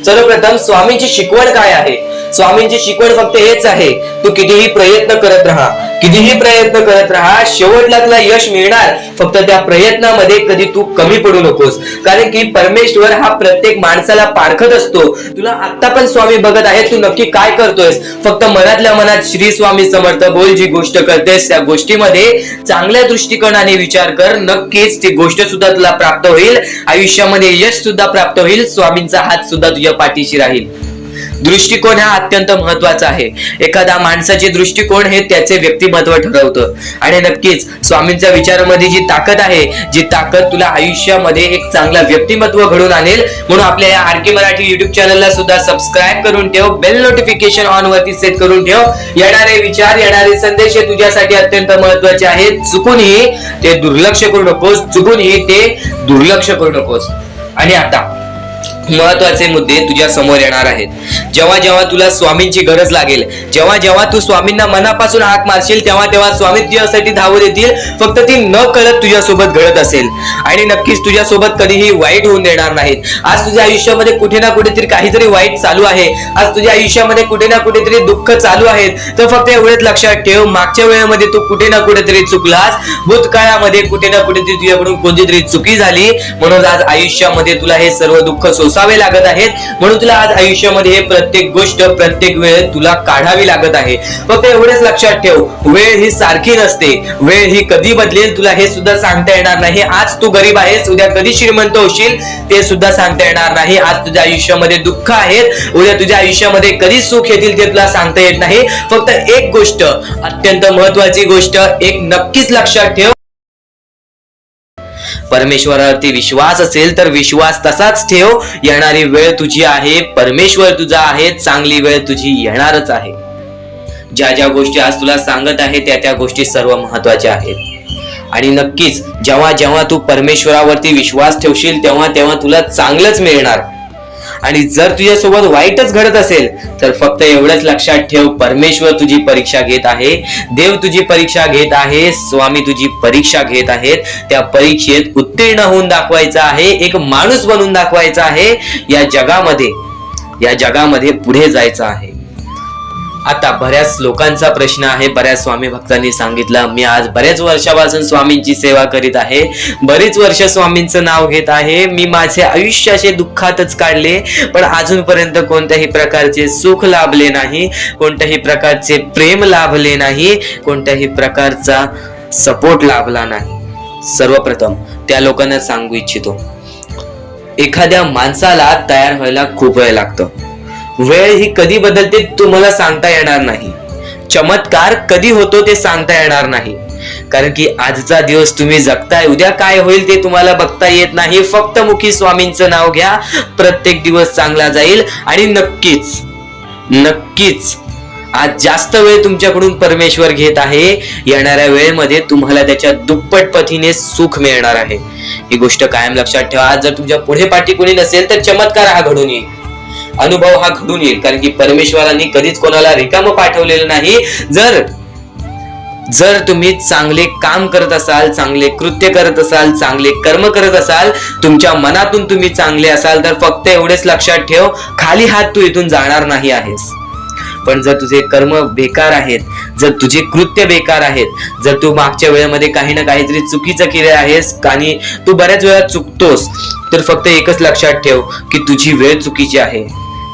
सर्वप्रथम स्वामींची शिकवण काय आहे? स्वामींची शिकवण फक्त हेच आहे, तू कितीही प्रयत्न करत राहा, शेवटला तुला यश मिळणार. फक्त त्या प्रयत्नामध्ये कधी तू कमी पडू नकोस, कारण की परमेश्वर हा प्रत्येक माणसाला पारखत असतो. तुला आता पण स्वामी बघत आहे, तू नक्की काय करतोयस. फक्त मनातल्या मनात श्री स्वामी समर्थ बोल, जी गोष्ट करतेस त्या गोष्टीमध्ये चांगल्या दृष्टिकोनाने विचार कर, नक्कीच ती गोष्ट सुद्धा तुला प्राप्त होईल, आयुष्यामध्ये यश सुद्धा प्राप्त होईल, स्वामींचा हात सुद्धा तुझ्या पाठीशी राहील. दृष्टिकोन हा अत्यंत महत्वाचा आहे. एखादा माणसाचे दृष्टिकोन हे त्याचे व्यक्तिमत्व ठरवतं. आणि नक्कीच स्वामींच्या विचारामध्ये जी ताकद आहे, जी ताकद तुला आयुष्यामध्ये एक चांगला व्यक्तिमत्व घडून आणेल. म्हणून आपल्या या आर के मराठी युट्यूब चॅनलला सुद्धा सबस्क्राईब करून ठेव, बेल नोटिफिकेशन ऑन वरती सेट करून ठेव. येणारे विचार, येणारे संदेश हे तुझ्यासाठी अत्यंत महत्वाचे आहेत. चुकूनही ते दुर्लक्ष करू नकोस, चुकूनही ते दुर्लक्ष करू नकोस. आणि आता महत्वाचे मुद्दे तुझ्या समोर येणार आहेत. जेव्हा जेव्हा तुला स्वामींची गरज लागेल, जेव्हा जेव्हा तू स्वामींना मनापासून हाक मारशील, तेव्हा तेव्हा स्वामी तुझ्यासाठी धावत येतील. फक्त ती न कळत तुझ्यासोबत घडत असेल. आणि नक्कीच तुझ्यासोबत कधीही वाईट होऊन देणार नाहीत. आज तुझ्या आयुष्यामध्ये कुठे ना कुठेतरी काहीतरी वाईट चालू आहे, आज तुझ्या आयुष्यामध्ये कुठे ना कुठेतरी दुःख चालू आहेत, तर फक्त एवढेच लक्षात ठेव, मागच्या वेळेमध्ये तू कुठे ना कुठेतरी चुकलास, भूतकाळामध्ये कुठे ना कुठेतरी तुझ्याकडून कोणतीतरी चुकी झाली, म्हणून आज आयुष्यामध्ये तुला हे सर्व दुःख सोसावे लागत आहेत. म्हणून तुला आज आयुष्यामध्ये हे प्रत्येक गोष्ट, प्रत्येक वेळ तुला काढावी लागत आहे. फक्त एवढेच लक्षात ठेव, वेळ ही सारखी नसते, वेळ ही कधी बदलेल तुला हे सुद्धा सांगता येणार नाही. आज तू गरीब आहेस, उद्या कधी श्रीमंत होशील ते सुद्धा सांगता येणार नाही. आज तुझ्या आयुष्यामध्ये दुःख आहेत, उद्या तुझ्या आयुष्यामध्ये कधी सुख येतील ते तुला सांगता येत नाही. फक्त एक गोष्ट, अत्यंत महत्वाची गोष्ट एक नक्कीच लक्षात ठेव, परमेश्वरावरती विश्वास असेल तर विश्वास तसाच ठेव. येणारी वेळ तुझी आहे, परमेश्वर तुझा आहे, चांगली वेळ तुझी येणारच आहे. ज्या ज्या गोष्टी आज तुला सांगत आहे त्या गोष्टी सर्व महत्वाच्या आहेत. आणि नक्कीच जेव्हा जेव्हा तू परमेश्वरावरती विश्वास ठेवशील तेव्हा तेव्हा तुला चांगलंच मिळणार. आणि जर तुझ्यासोबत वाईटच घडत असेल तर फक्त एवढंच लक्षात ठेव, परमेश्वर तुझी परीक्षा घेत आहे, देव तुझी परीक्षा घेत आहे, स्वामी तुझी परीक्षा घेत आहेत. त्या परीक्षेत उत्तीर्ण होऊन दाखवायचं आहे, एक माणूस बनून दाखवायचा आहे. या जगामध्ये पुढे जायचं आहे. आता बऱ्याच लोकांचा प्रश्न आहे, बऱ्याच स्वामी भक्तांनी सांगितलं, मी आज बऱ्याच वर्षापासून स्वामींची सेवा करीत आहे, बरीच वर्ष स्वामींचं नाव घेत आहे, मी माझे आयुष्य असे दुःखातच काढले, पण अजूनपर्यंत कोणत्याही प्रकारचे सुख लाभले नाही, कोणत्याही प्रकारचे प्रेम लाभले नाही, कोणत्याही प्रकारचा सपोर्ट लाभला नाही. सर्वप्रथम त्या लोकांना सांगू इच्छितो, एखाद्या माणसाला तयार व्हायला खूप वेळ लागतो. वेळ ही कधी बदलते तुम्हाला सांगता येणार नाही. चमत्कार कधी होतो ते सांगता येणार नाही. कारण की आजचा दिवस तुम्ही जगताय, उद्या काय होईल ते तुम्हाला बघता येत नाही. फक्त मुखी स्वामींचं नाव घ्या, प्रत्येक दिवस चांगला जाईल. आणि नक्कीच आज जास्त वेळ तुमच्याकडून परमेश्वर घेत आहे. येणाऱ्या वेळेमध्ये तुम्हाला त्याच्या दुप्पट पटीने सुख मिळणार आहे. ही गोष्ट कायम लक्षात ठेवा. आज जर तुमच्या पुढे पाठी कोणी नसेल तर चमत्कार हा घडून येईल, अनुभव हा घडून येईल. कारण की परमेश्वरांनी कधीच कोणाला रिकामं पाठवलेलं नाही. जर तुम्ही चांगले काम करत असाल, चांगले कृत्य करत असाल, चांगले कर्म करत असाल, तुमच्या मनातून तुम्ही चांगले असाल, तर फक्त एवढेच लक्षात ठेव, खाली हात तू इथून जाणार नाही आहेस. पण जर तुझे कर्म बेकार आहेत, जर तुझे कृत्य बेकार आहेत, जर तू मागच्या वेळेमध्ये काही ना काहीतरी चुकीचं केले आहेस आणि तू बऱ्याच वेळा चुकतोस, तर फक्त एकच लक्षात ठेव की तुझी वेळ चुकीची आहे.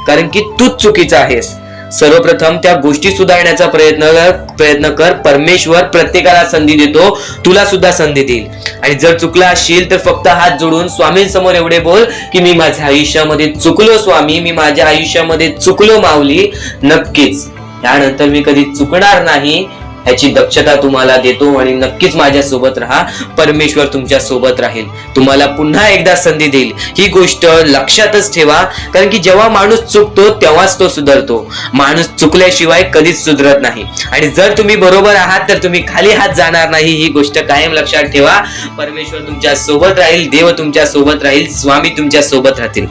कारण की तूच चुकीचा आहेस. सर्वप्रथम त्या गोष्टी सुधारण्याचा प्रयत्न कर. परमेश्वर प्रत्येकाला संधी देतो, तुला सुद्धा संधी देईल. आणि जर चुकला असशील तर फक्त हात जोडून स्वामींसमोर एवढे बोल की मी माझ्या आयुष्यामध्ये चुकलो स्वामी, मी माझ्या आयुष्यामध्ये चुकलो माऊली. नक्कीच यानंतर मी कधी चुकणार नाही याची दक्षता तुम्हाला देतो. आणि नक्कीच माझ्या सोबत राहा, परमेश्वर तुमच्या सोबत राहील, तुम्हाला पुन्हा एकदा संधी देईल. ही गोष्ट लक्षातच ठेवा. कारण की जेव्हा माणूस चुकतो तेव्हाच तो सुधारतो. माणूस चुकल्याशिवाय कधीच सुधरत नाही. आणि जर तुम्ही बरोबर आहात तर तुम्ही खाली हात जाणार नाही. ही गोष्ट कायम लक्षात ठेवा. परमेश्वर तुमच्या सोबत राहील, देव तुमच्या सोबत राहील, स्वामी तुमच्या सोबत राहतील.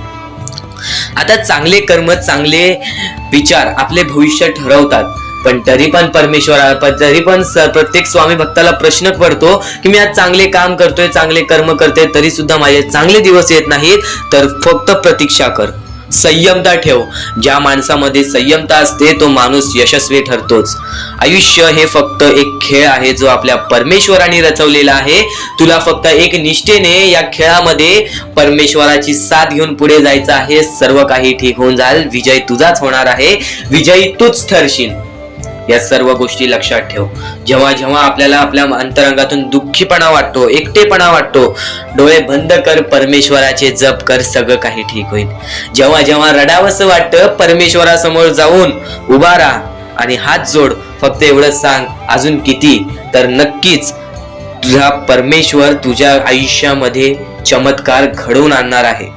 आता चांगले कर्म, चांगले विचार आपले भविष्य ठरवतात. पण तरी पण प्रत्येक स्वामी भक्ताला प्रश्न पडतो की मी आज चांगले काम करतोय, चांगले कर्म करतोय, तरी सुद्धा माझे चांगले दिवस येत नाहीत. तर फक्त प्रतीक्षा कर, संयमता ठेव. ज्या माणसामध्ये संयमता असते तो माणूस यशस्वी ठरतोच. आयुष्य हे फक्त एक खेळ आहे जो आपल्या परमेश्वराने रचवलेला आहे. तुला फक्त एक निष्ठेने या खेळामध्ये परमेश्वराची साथ घेऊन पुढे जायचं आहे. सर्व काही ठीक होऊन जाईल. विजय तुझाच होणार आहे, विजयी तूच ठरशील. या सर्व गोष्टी लक्षात ठेव. जेव्हा जेव्हा आपल्याला आपल्या अंतरंगातून दुःखीपणा वाटतो, एकटेपणा वाटतो, डोळे बंद कर, परमेश्वराचे जप कर, सगळं काही ठीक होईल. जेव्हा जेव्हा रडावंसं वाटतं, परमेश्वरासमोर जाऊन उभा राहा आणि हात जोड. फक्त एवढंच सांग, अजून किती, तर नक्कीच तुझा परमेश्वर तुझ्या आयुष्यामध्ये चमत्कार घडवून आणणार आहे.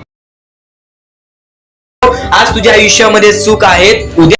आज तुझ्या आयुष्यामध्ये सुख आहेत, उद्या